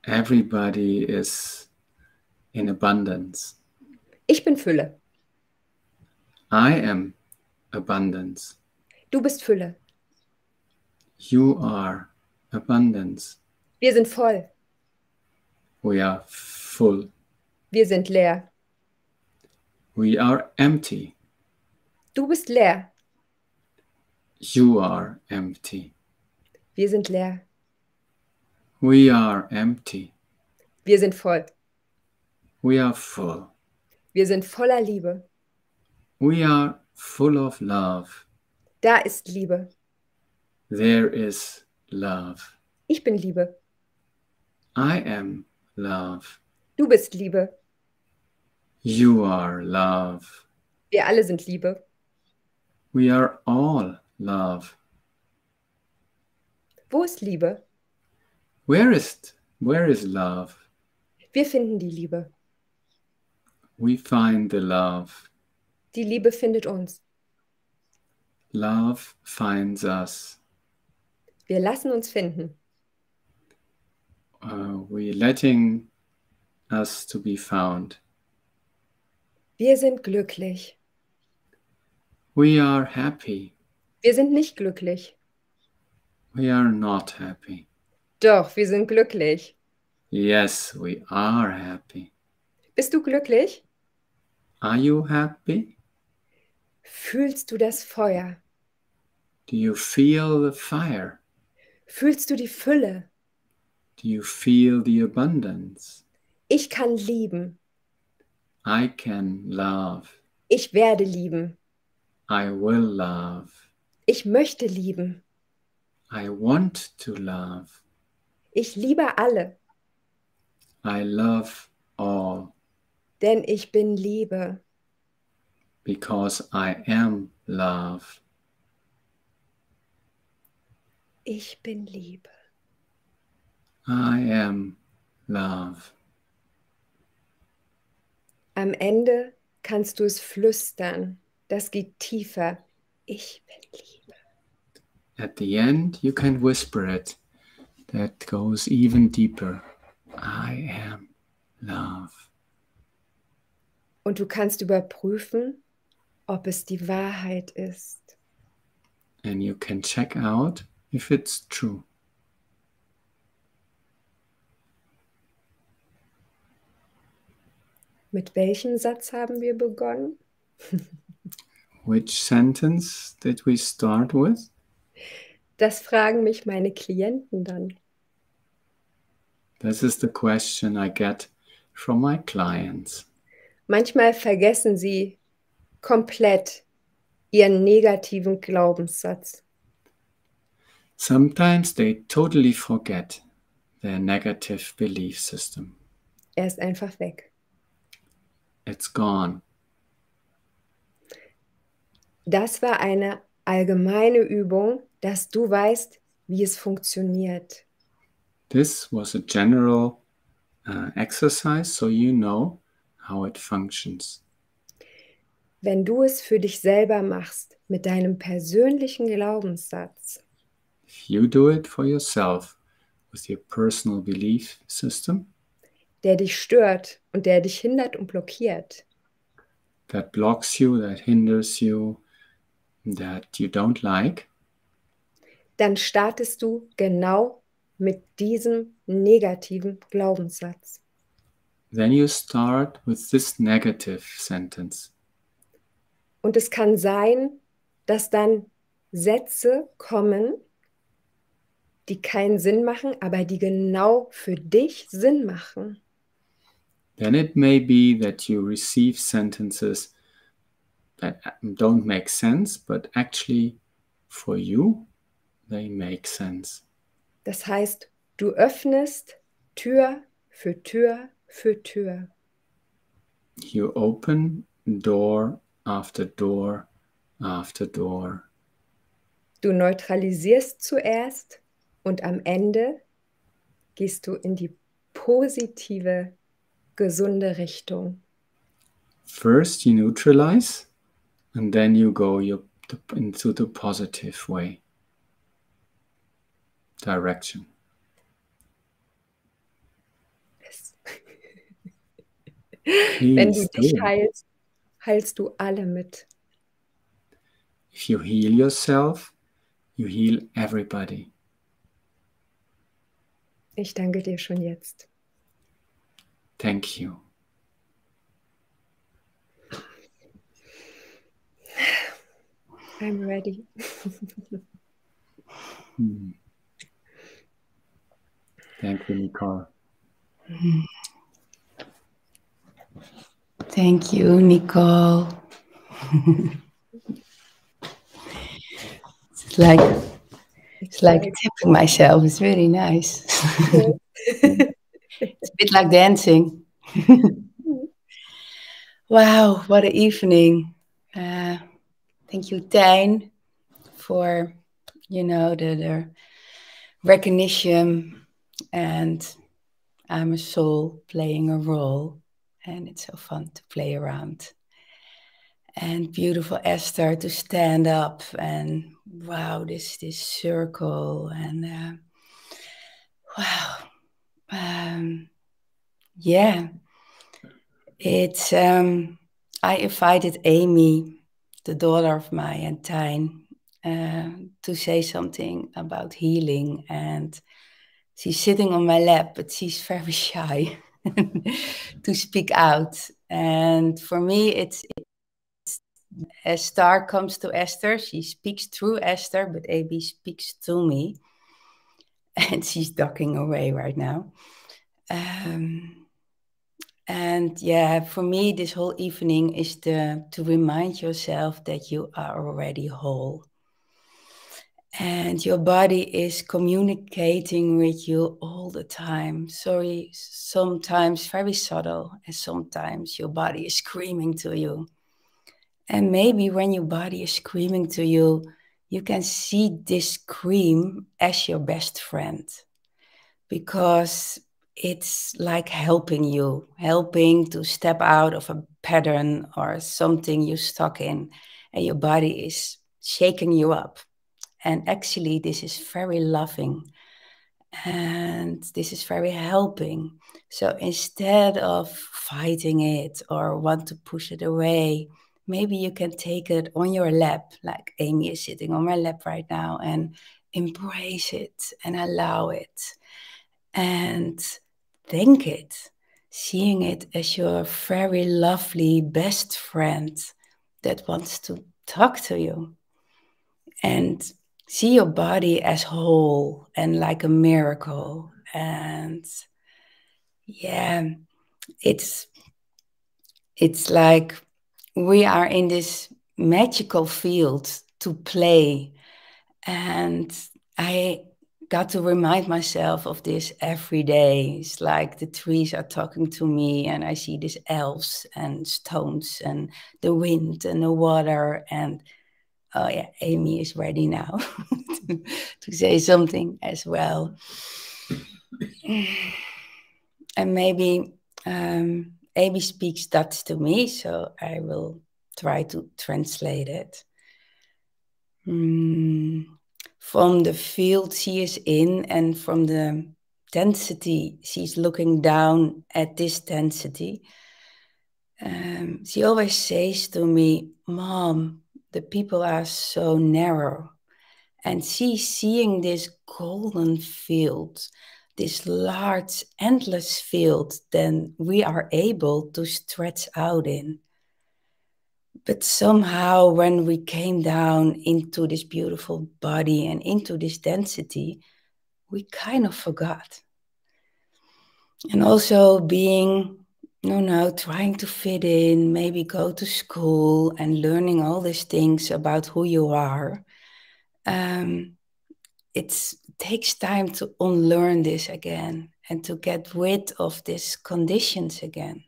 Everybody is in abundance. Ich bin Fülle. I am abundance. Du bist Fülle. You are abundance. Wir sind voll. We are full. Wir sind leer. We are empty. Du bist leer. You are empty. Wir sind leer. We are empty. Wir sind voll. We are full. Wir sind voller Liebe. We are full of love. Da ist Liebe. There is love. Ich bin Liebe. I am love. Du bist Liebe. You are love. Wir alle sind Liebe. We are all love. Wo ist Liebe? Where is love? Wir finden die Liebe. We find the love. Die Liebe findet uns. Love finds us. Wir lassen uns finden. We letting us to be found. Wir sind glücklich. We are happy. Wir sind nicht glücklich. We are not happy. Doch, wir sind glücklich. Yes, we are happy. Bist du glücklich? Are you happy? Fühlst du das Feuer? Do you feel the fire? Fühlst du die Fülle? Do you feel the abundance? Ich kann lieben. I can love. Ich werde lieben. I will love. Ich möchte lieben. I want to love. Ich liebe alle, I love all denn ich bin Liebe. because I am love. Ich bin Liebe. I am love. Am Ende kannst du es flüstern. Das geht tiefer. Ich bin Liebe. At the end, you can whisper it. That goes even deeper. I am love. Und du kannst überprüfen, ob es die Wahrheit ist. And you can check out if it's true. Mit welchem Satz haben wir begonnen? Which sentence did we start with? Das fragen mich meine Klienten dann. This is the question I get from my clients. Manchmal vergessen sie komplett ihren negativen Glaubenssatz. Sometimes they totally forget their negative belief system. Er ist einfach weg. It's gone. Das war eine allgemeine Übung, dass du weißt, wie es funktioniert. This was a general exercise, so you know how it functions. Wenn du es für dich selber machst, mit deinem persönlichen Glaubenssatz, If you do it for yourself with your personal belief system, der dich stört und der dich hindert und blockiert, that blocks you, that hinders you, that you don't like, dann startest du genau mit diesem negativen Glaubenssatz. then you start with this negative sentence. Und es kann sein, dass dann Sätze kommen, die keinen Sinn machen, aber die genau für dich Sinn machen. Then it may be that you receive sentences that don't make sense, but actually for you, they make sense. Das heißt, du öffnest Tür für Tür für Tür. You open door after door after door. Du neutralisierst zuerst und am Ende gehst du in die positive, gesunde Richtung. First you neutralize, and then you go into the positive way. Direction. Wenn du Please dich do it. heilst, heilst du alle mit. If you heal yourself, you heal everybody. Ich danke dir schon jetzt. Thank you. I'm ready. Thank you, Nicole. Thank you, Nicole. It's like tipping myself. It's really nice. It's a bit like dancing. Wow, what an evening. Thank you, Tijn, for, the recognition, and I'm a soul playing a role, and it's so fun to play around. And beautiful Esther to stand up, and wow, this circle, and wow, yeah, it's I invited Amy, the daughter of Maya and Tijn, to say something about healing, and she's sitting on my lap, but she's very shy to speak out. And for me, it's as Star comes to Esther, she speaks through Esther, but Amy speaks to me, and she's ducking away right now. And yeah, for me, this whole evening is to remind yourself that you are already whole. And your body is communicating with you all the time. Sorry, sometimes very subtle, and sometimes your body is screaming to you. And maybe when your body is screaming to you, you can see this scream as your best friend, because it's like helping to step out of a pattern or something you're stuck in, and your body is shaking you up. And actually, this is very loving, and this is very helping. So instead of fighting it or want to push it away, maybe you can take it on your lap, like Amy is sitting on my lap right now, and embrace it and allow it. And thank it, seeing it as your very lovely best friend that wants to talk to you. And see your body as whole and like a miracle. And yeah, it's like we are in this magical field to play. And I got to remind myself of this every day. It's like the trees are talking to me, and I see these elves and stones and the wind and the water. And oh yeah, Amy is ready now to to say something as well. And maybe Amy speaks Dutch to me, so I will try to translate it. From the field she is in and from the density she's looking down at this density, she always says to me, Mom, the people are so narrow. And she's seeing this golden field, this large, endless field that we are able to stretch out in. But somehow when we came down into this beautiful body and into this density, we kind of forgot. And also being, trying to fit in, maybe go to school and learning all these things about who you are. It takes time to unlearn this again and to get rid of these conditions again.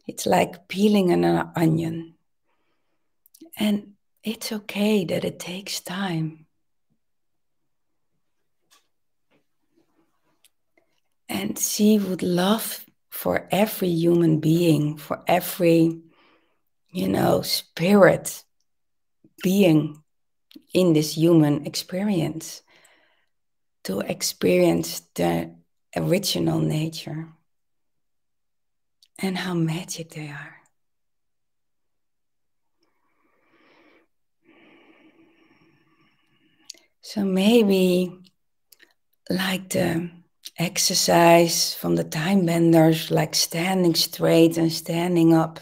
It's like peeling an onion. And it's okay that it takes time. And she would love for every human being, for every, spirit being in this human experience, to experience the original nature and how magic they are. So maybe like the exercise from the time benders, like standing straight and standing up.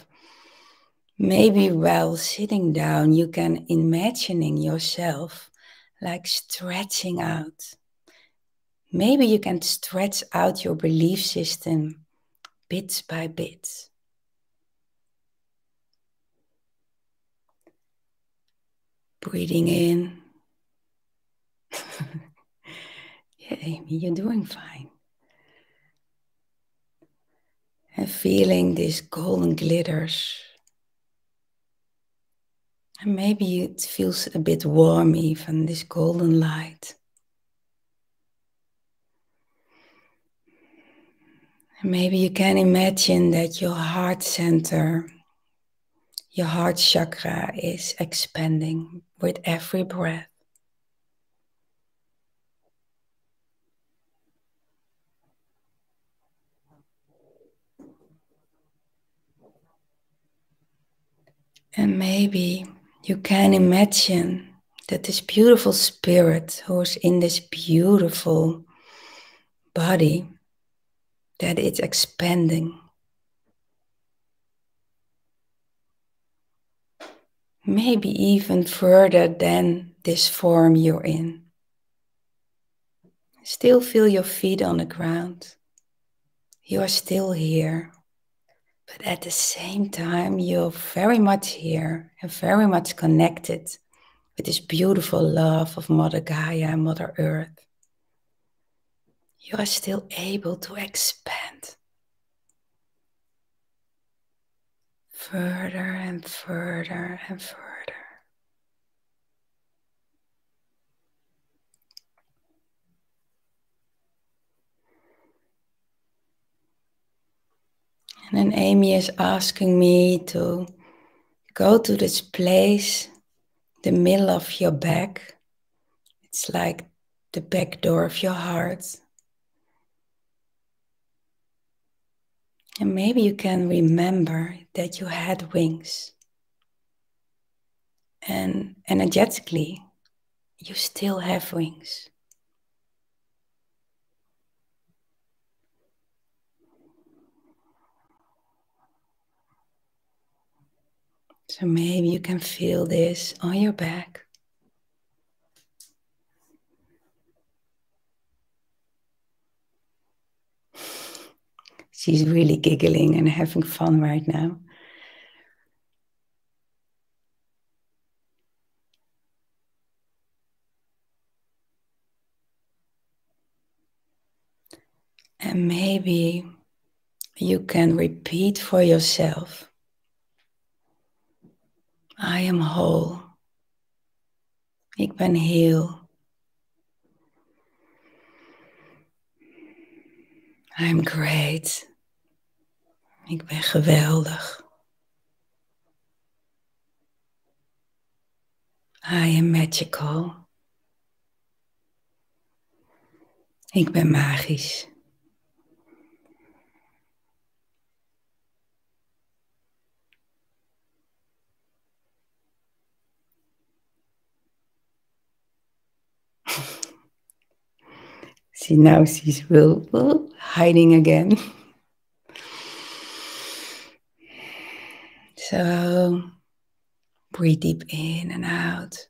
Maybe while sitting down, you can imagining yourself like stretching out. Maybe you can stretch out your belief system bit by bit. Breathing in. Yeah, Amy, you're doing fine. And feeling these golden glitters. And maybe it feels a bit warm even, this golden light. And maybe you can imagine that your heart center, your heart chakra is expanding with every breath. And maybe you can imagine that this beautiful spirit who is in this beautiful body, that it's expanding. Maybe even further than this form you're in. Still feel your feet on the ground. You are still here. But at the same time, you're very much here and very much connected with this beautiful love of Mother Gaia and Mother Earth. You are still able to expand further and further and further. And then Amy is asking me to go to this place, the middle of your back. It's like the back door of your heart. And maybe you can remember that you had wings. And energetically, you still have wings. So maybe you can feel this on your back. She's really giggling and having fun right now. And maybe you can repeat for yourself, I am whole. Ik ben heel. I'm great. Ik ben geweldig. I am magical. Ik ben magisch. See, now she's hiding again. So, breathe deep in and out.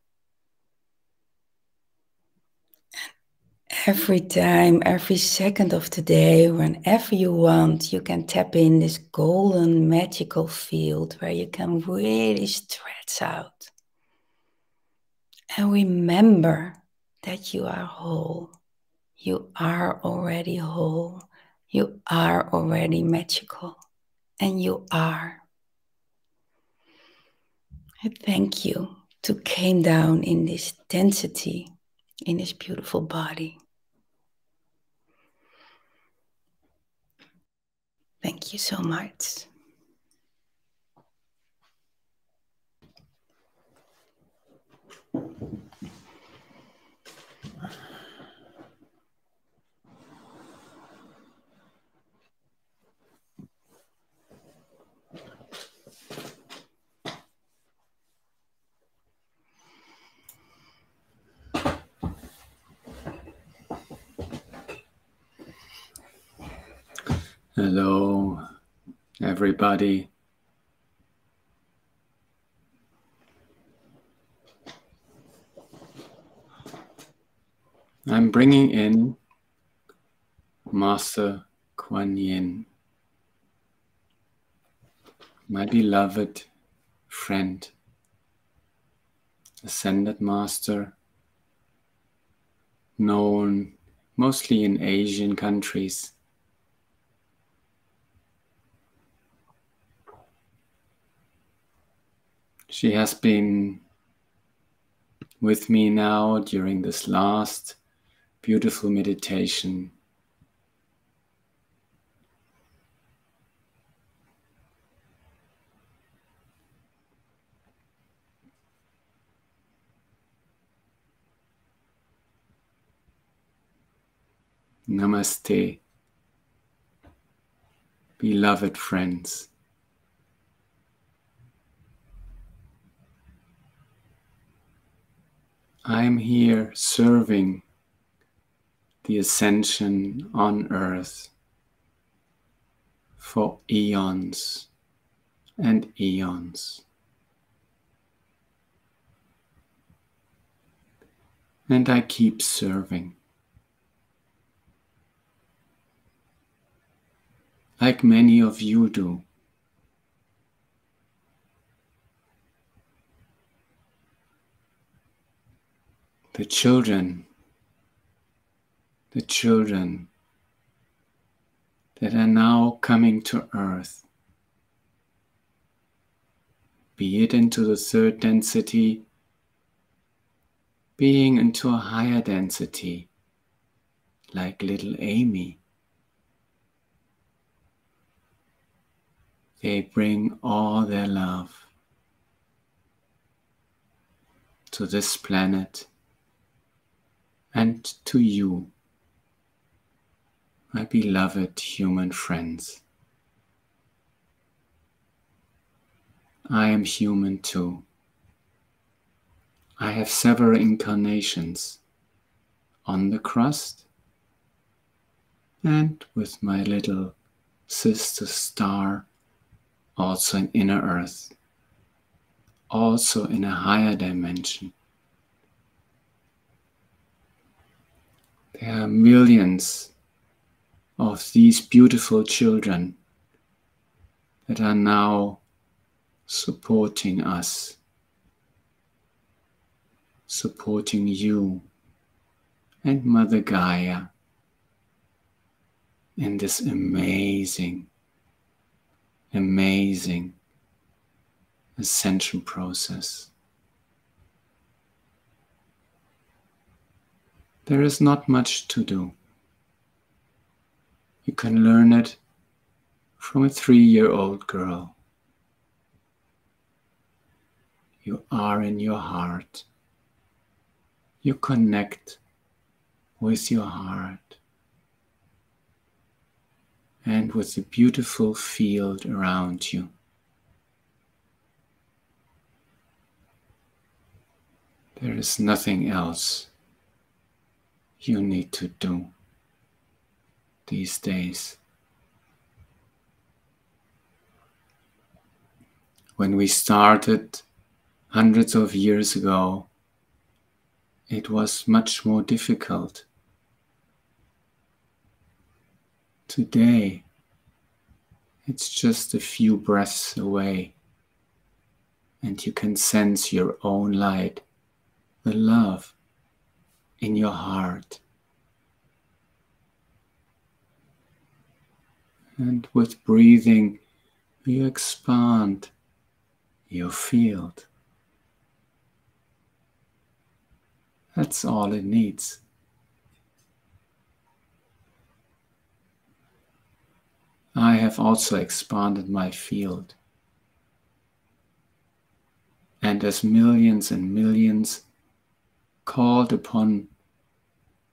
Every time, every second of the day, whenever you want, you can tap in this golden magical field where you can really stretch out. And remember that you are whole. You are already whole. You are already magical. And you are. I thank you to came down in this density, in this beautiful body. Thank you so much. Hello, everybody. I'm bringing in Master Kuan Yin, my beloved friend, Ascended Master, known mostly in Asian countries. She has been with me now during this last beautiful meditation. Namaste, beloved friends. I am here serving the Ascension on earth for eons and eons. And I keep serving. Like many of you do. The children that are now coming to earth, be it into the third density, being into a higher density, like little Amy. They bring all their love to this planet and to you, my beloved human friends. I am human too. I have several incarnations on the crust and with my little sister star also in inner earth, also in a higher dimension. There are millions of these beautiful children that are now supporting us, supporting you and Mother Gaia in this amazing ascension process. There is not much to do. You can learn it from a 3-year-old girl. You are in your heart. You connect with your heart and with the beautiful field around you. There is nothing else you need to do these days. When we started hundreds of years ago, it was much more difficult. Today, it's just a few breaths away, and you can sense your own light, the love in your heart. And with breathing, you expand your field. That's all it needs. I have also expanded my field. And as millions and millions called upon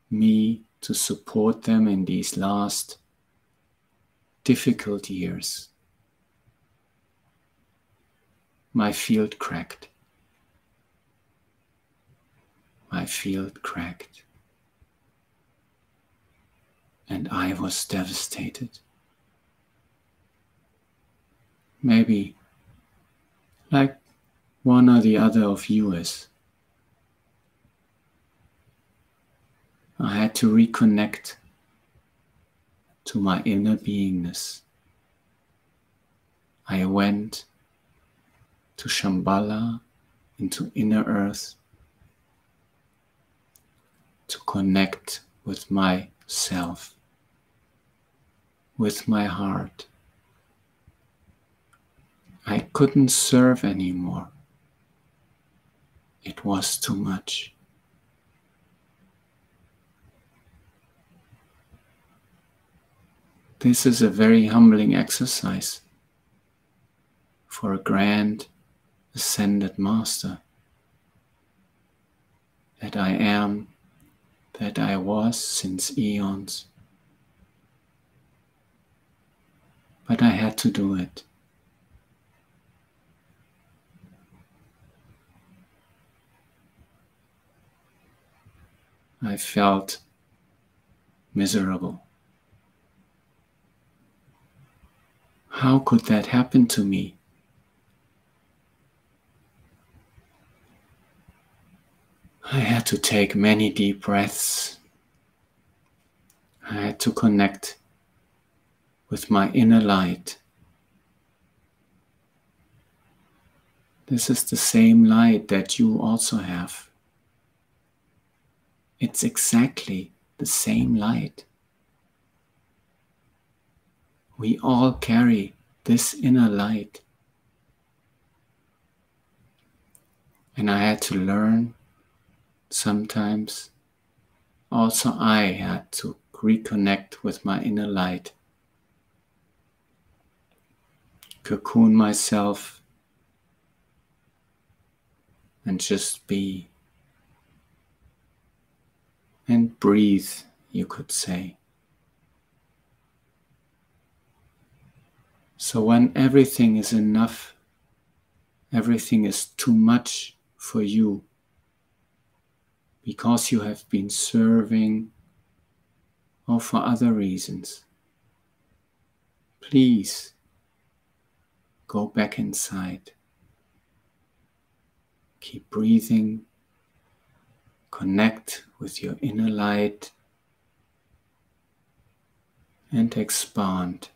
me to support them in these last difficult years, my field cracked. My field cracked. And I was devastated. Maybe like one or the other of you is. I had to reconnect to my inner beingness. I went to Shambhala, into inner earth, to connect with myself, with my heart. I couldn't serve anymore. It was too much. This is a very humbling exercise for a grand ascended master. That I am, that I was since eons. But I had to do it. I felt miserable. How could that happen to me? I had to take many deep breaths. I had to connect with my inner light. This is the same light that you also have. It's exactly the same light. We all carry this inner light. And I had to learn sometimes. Also, I had to reconnect with my inner light. Cocoon myself and just be. And breathe, you could say. So when everything is enough, everything is too much for you, because you have been serving or for other reasons, please go back inside. Keep breathing. Connect with your inner light and expand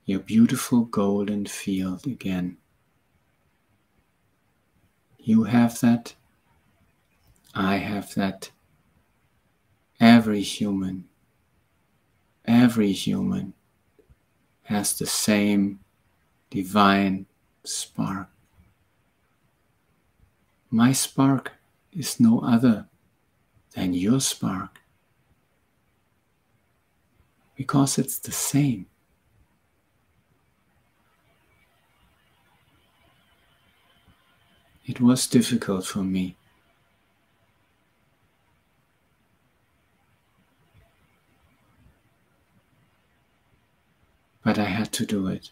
your beautiful golden field again. You have that. I have that. Every human has the same divine spark. My spark is no other than your spark. because it's the same. It was difficult for me. But I had to do it.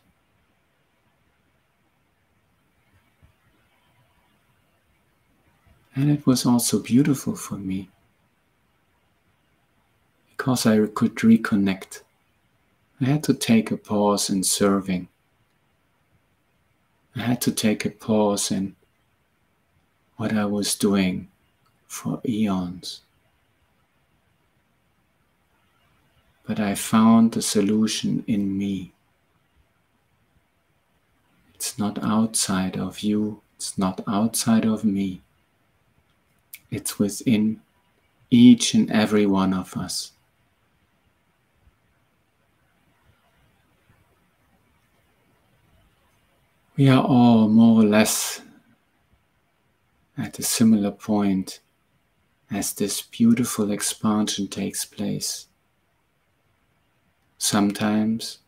And it was also beautiful for me, because I could reconnect. I had to take a pause in serving. I had to take a pause in what I was doing for eons. But I found the solution in me. It's not outside of you, it's not outside of me. It's within each and every one of us. We are all more or less at a similar point as this beautiful expansion takes place. Sometimes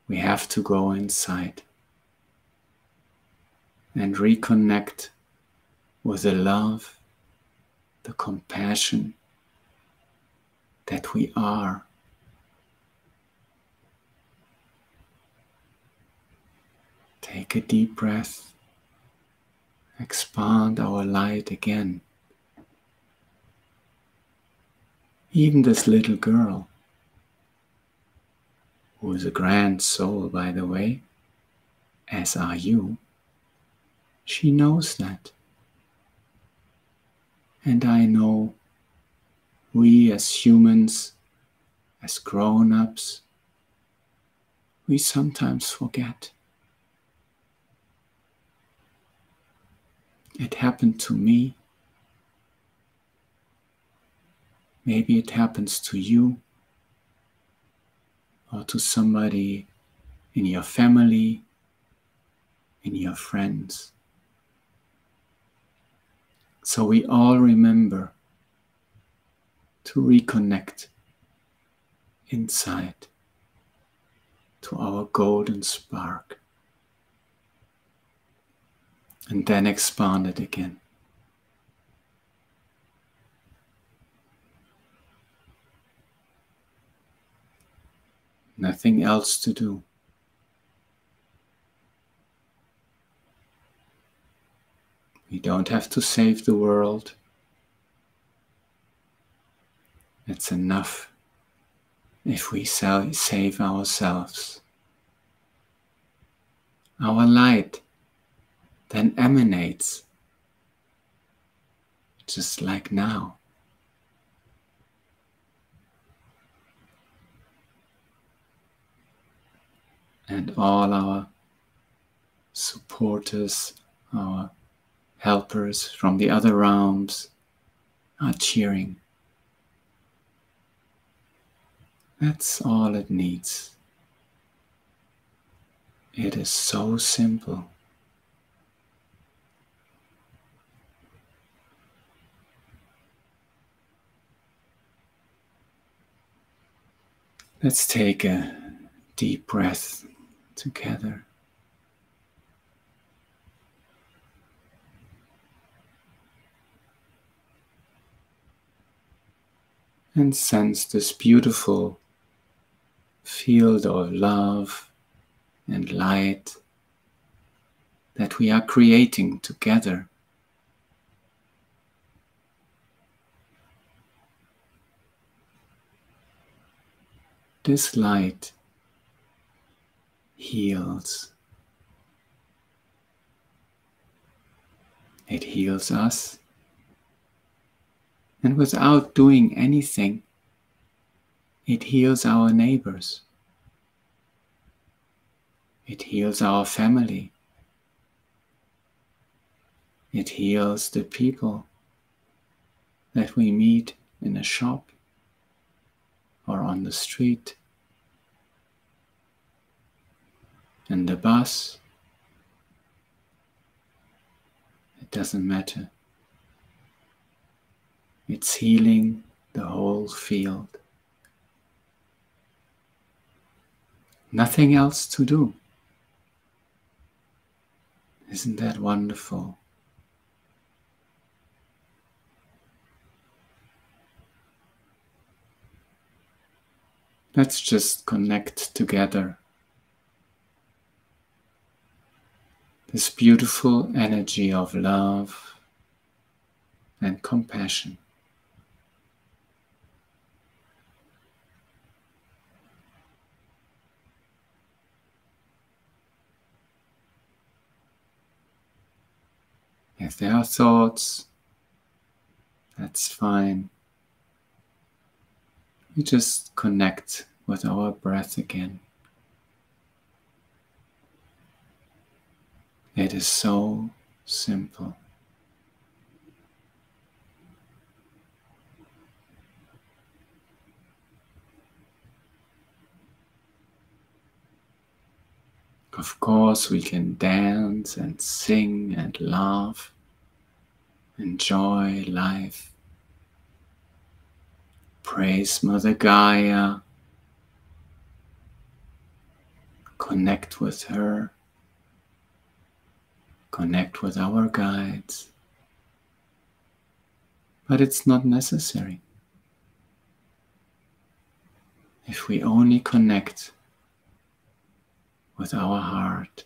we have to go inside and reconnect with the love, the compassion that we are. Take a deep breath, expand our light again. Even this little girl, who is a grand soul, by the way, as are you, she knows that. And I know we as humans, as grown-ups, we sometimes forget. It happened to me. Maybe it happens to you or to somebody in your family, in your friends. So we all remember to reconnect inside to our golden spark and then expand it again. Nothing else to do. We don't have to save the world. It's enough if we save ourselves. Our light then emanates, just like now. And all our supporters, our helpers from the other realms are cheering. That's all it needs. It is so simple. Let's take a deep breath together. And sense this beautiful field of love and light that we are creating together. This light heals. It heals us. And without doing anything, it heals our neighbors. It heals our family. It heals the people that we meet in a shop or on the street, in the bus. It doesn't matter. It's healing the whole field. Nothing else to do. Isn't that wonderful? Let's just connect together. This beautiful energy of love and compassion. If there are thoughts, that's fine. We just connect with our breath again. It is so simple. Of course, we can dance and sing and laugh, enjoy life, praise Mother Gaia, connect with her, connect with our guides. But it's not necessary. If we only connect with our heart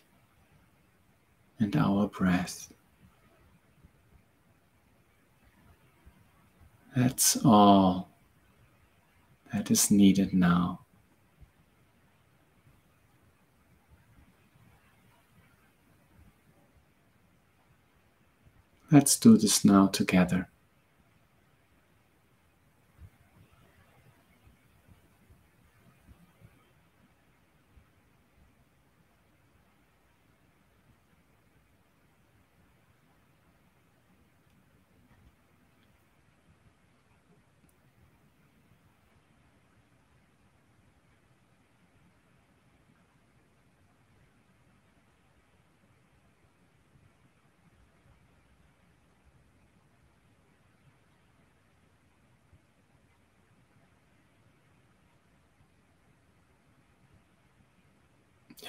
and our breath, that's all that is needed now. Let's do this now together.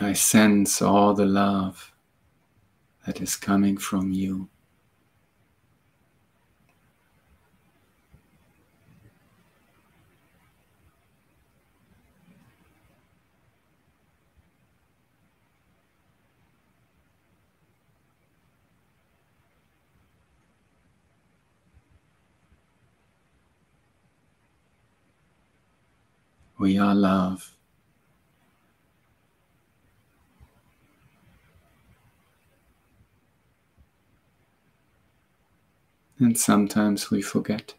I sense all the love that is coming from you. We are love. And sometimes we forget.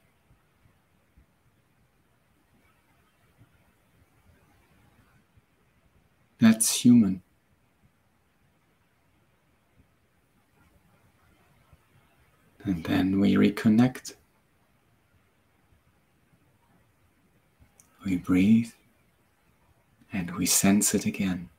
That's human. And then we reconnect. We breathe and we sense it again.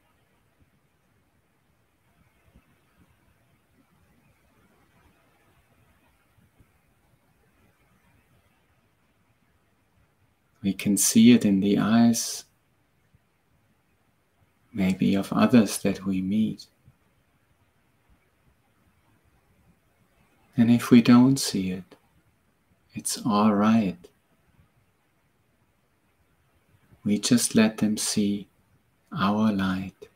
We can see it in the eyes, maybe of others that we meet. And if we don't see it, it's all right. We just let them see our light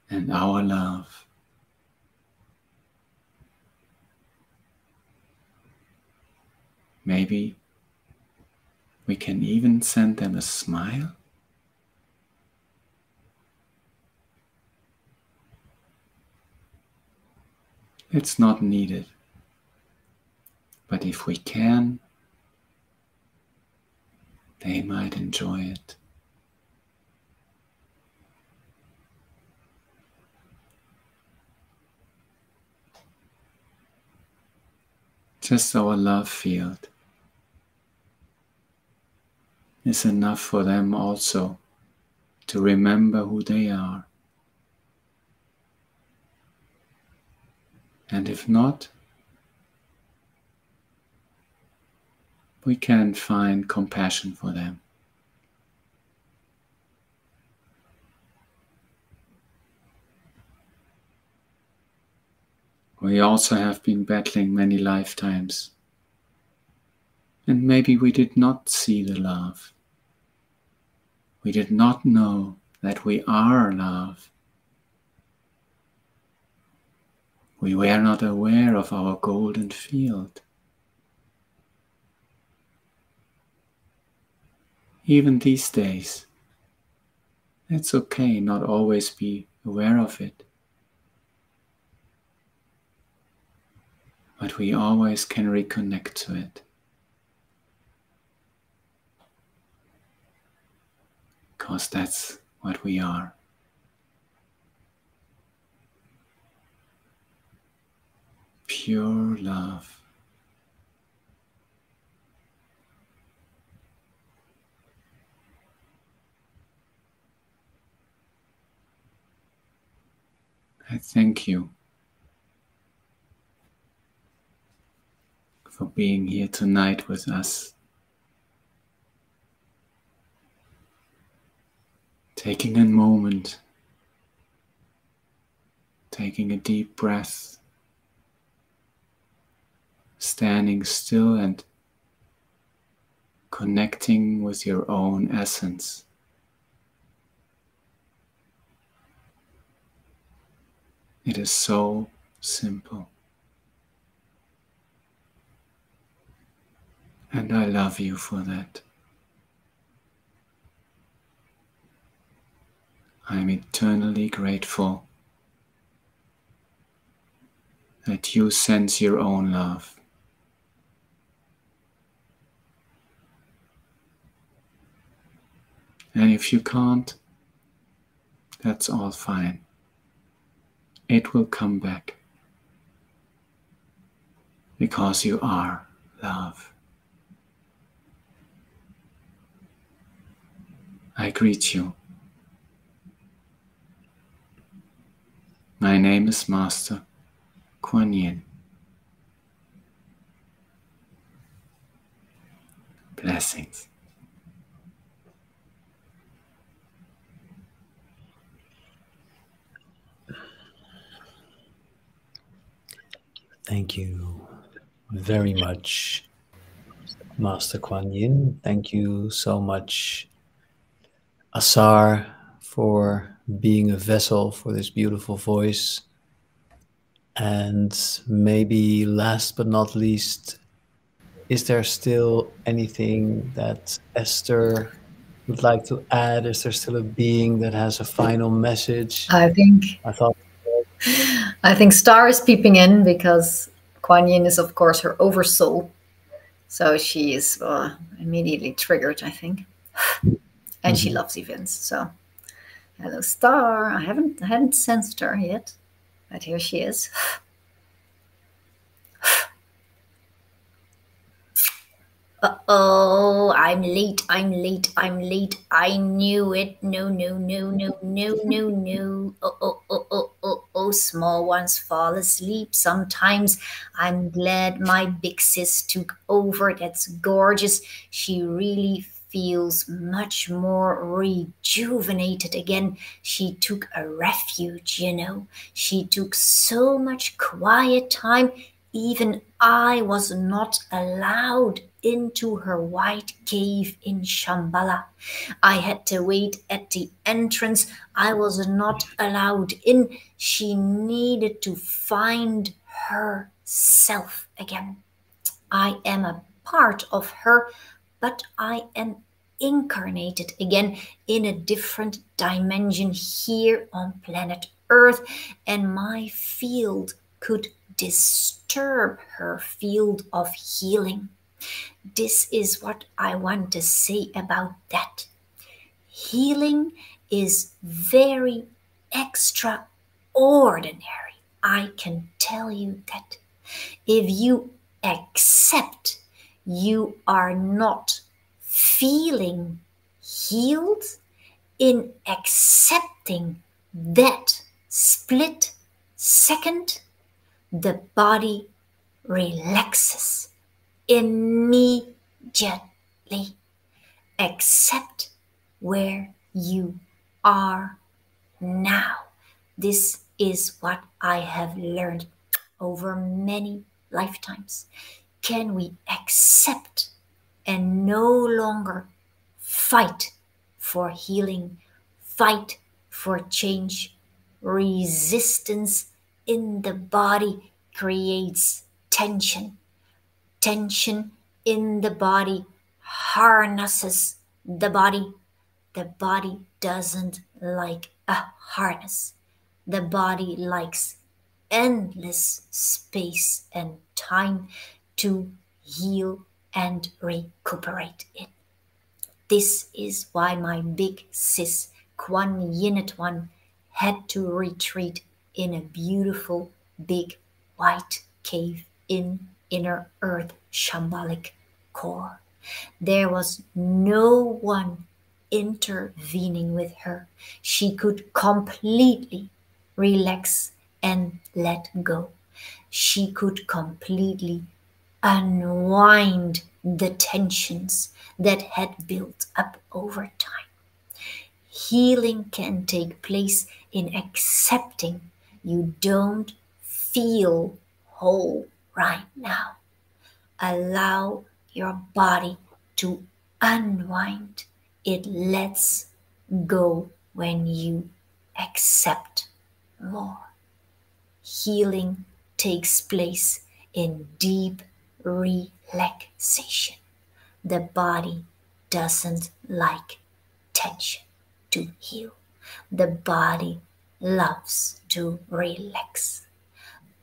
and our love. Maybe we can even send them a smile. It's not needed. But if we can, they might enjoy it. Just our love field is enough for them also to remember who they are. And if not, we can find compassion for them. We also have been battling many lifetimes. And maybe we did not see the love. We did not know that we are love. We were not aware of our golden field. Even these days, it's okay not always be aware of it. But we always can reconnect to it. Because that's what we are. Pure love. I thank you for being here tonight with us. Taking a moment, taking a deep breath, standing still and connecting with your own essence. It is so simple. And I love you for that. I'm eternally grateful that you sense your own love. And if you can't, that's all fine. It will come back. Because you are love. I greet you. My name is Master Kuan Yin. Blessings. Thank you very much, Master Kuan Yin. Thank you so much, Asar, for being a vessel for this beautiful voice. And maybe last but not least, is there still anything that Esther would like to add? Is there still a being that has a final message? I think Star is peeping in because Kuan Yin is, of course, her oversoul. So she is immediately triggered, I think. And she loves events. So, hello, Star. I hadn't sensed her yet, but here she is. Uh-oh, I'm late. I knew it. No. Oh, small ones fall asleep. Sometimes I'm glad my big sis took over. That's gorgeous. She really feels much more rejuvenated again. She took a refuge, you know. She took so much quiet time. Even I was not allowed into her white cave in Shambhala. I had to wait at the entrance. I was not allowed in. She needed to find herself again. I am a part of her, but I am incarnated again in a different dimension here on planet Earth, and my field could disturb her field of healing. This is what I want to say about that. Healing is very extraordinary. I can tell you that. If you accept you are not feeling healed, in accepting that split second, the body relaxes immediately. Accept where you are now. This is what I have learned. over many lifetimes? Can we accept and no longer fight for healing, fight for change? Resistance in the body creates tension. Tension in the body harnesses the body. The body doesn't like a harness. The body likes endless space and time to heal and recuperate in. This is why my big sis, Kwan Yinit One, had to retreat in a beautiful big white cave in inner earth shambolic core. There was no one intervening with her. She could completely relax and let go. She could completely unwind the tensions that had built up over time. Healing can take place in accepting you don't feel whole right now. Allow your body to unwind. It lets go when you accept more. Healing takes place in deep relaxation. The body doesn't like tension to heal. The body loves to relax.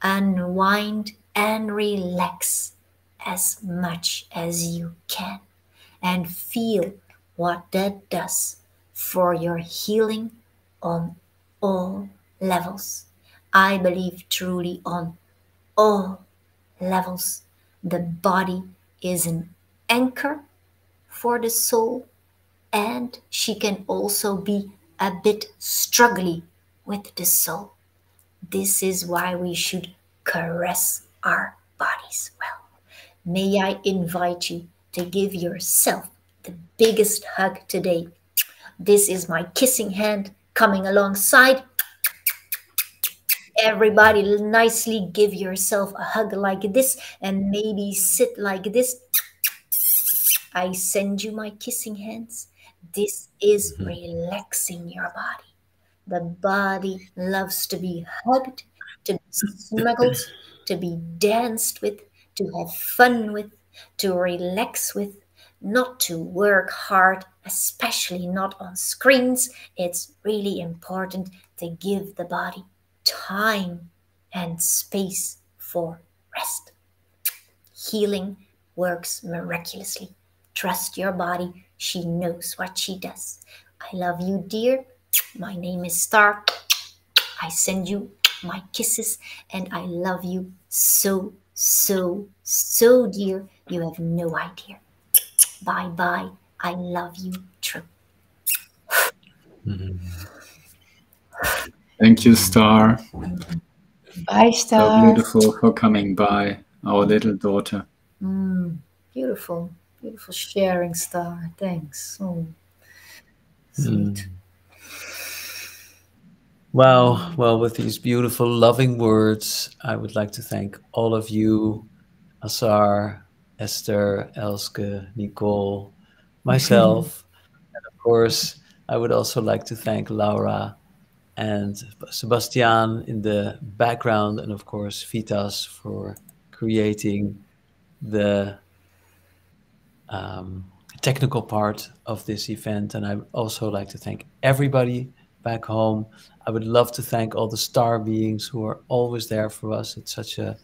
Unwind and relax as much as you can and feel what that does for your healing on all levels. I believe truly on all levels. The body is an anchor for the soul, and she can also be a bit struggly with the soul. This is why we should caress our bodies well. May I invite you to give yourself the biggest hug today. This is my kissing hand coming alongside. Everybody nicely give yourself a hug like this and maybe sit like this. I send you my kissing hands. This is relaxing your body. The body loves to be hugged, to be snuggled, to be danced with, to have fun with, to relax with, not to work hard, especially not on screens. It's really important to give the body time and space for rest. Healing works miraculously. Trust your body. She knows what she does. I love you, dear. My name is Star. I send you my kisses and I love you so, so, so, dear. You have no idea. Bye bye. I love you, true. Thank you, Star. Bye, So Star. beautiful for coming by, our little daughter. Beautiful, beautiful sharing, Star. Thanks. Oh, sweet. Well, with these beautiful, loving words, I would like to thank all of you, Asar, Esther, Elske, Nicole, myself, and of course, I would also like to thank Laura and Sebastian in the background, and of course, Vitas for creating the technical part of this event. And I would also like to thank everybody back home. I would love to thank all the star beings who are always there for us. It's such a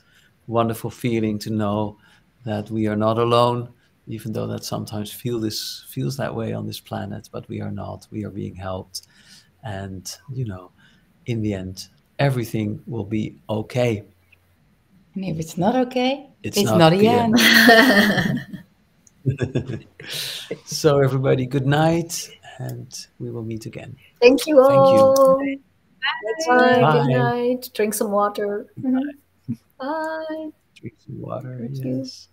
wonderful feeling to know that we are not alone, even though that sometimes feels that way on this planet, but we are not. We are being helped. And, you know, in the end, everything will be okay. And if it's not okay, it's not not the the end. So everybody, good night, and we will meet again. Thank you all. Thank you. Bye. Bye. Good night. Drink some water. Bye. Drink some water. Thank you. Yes.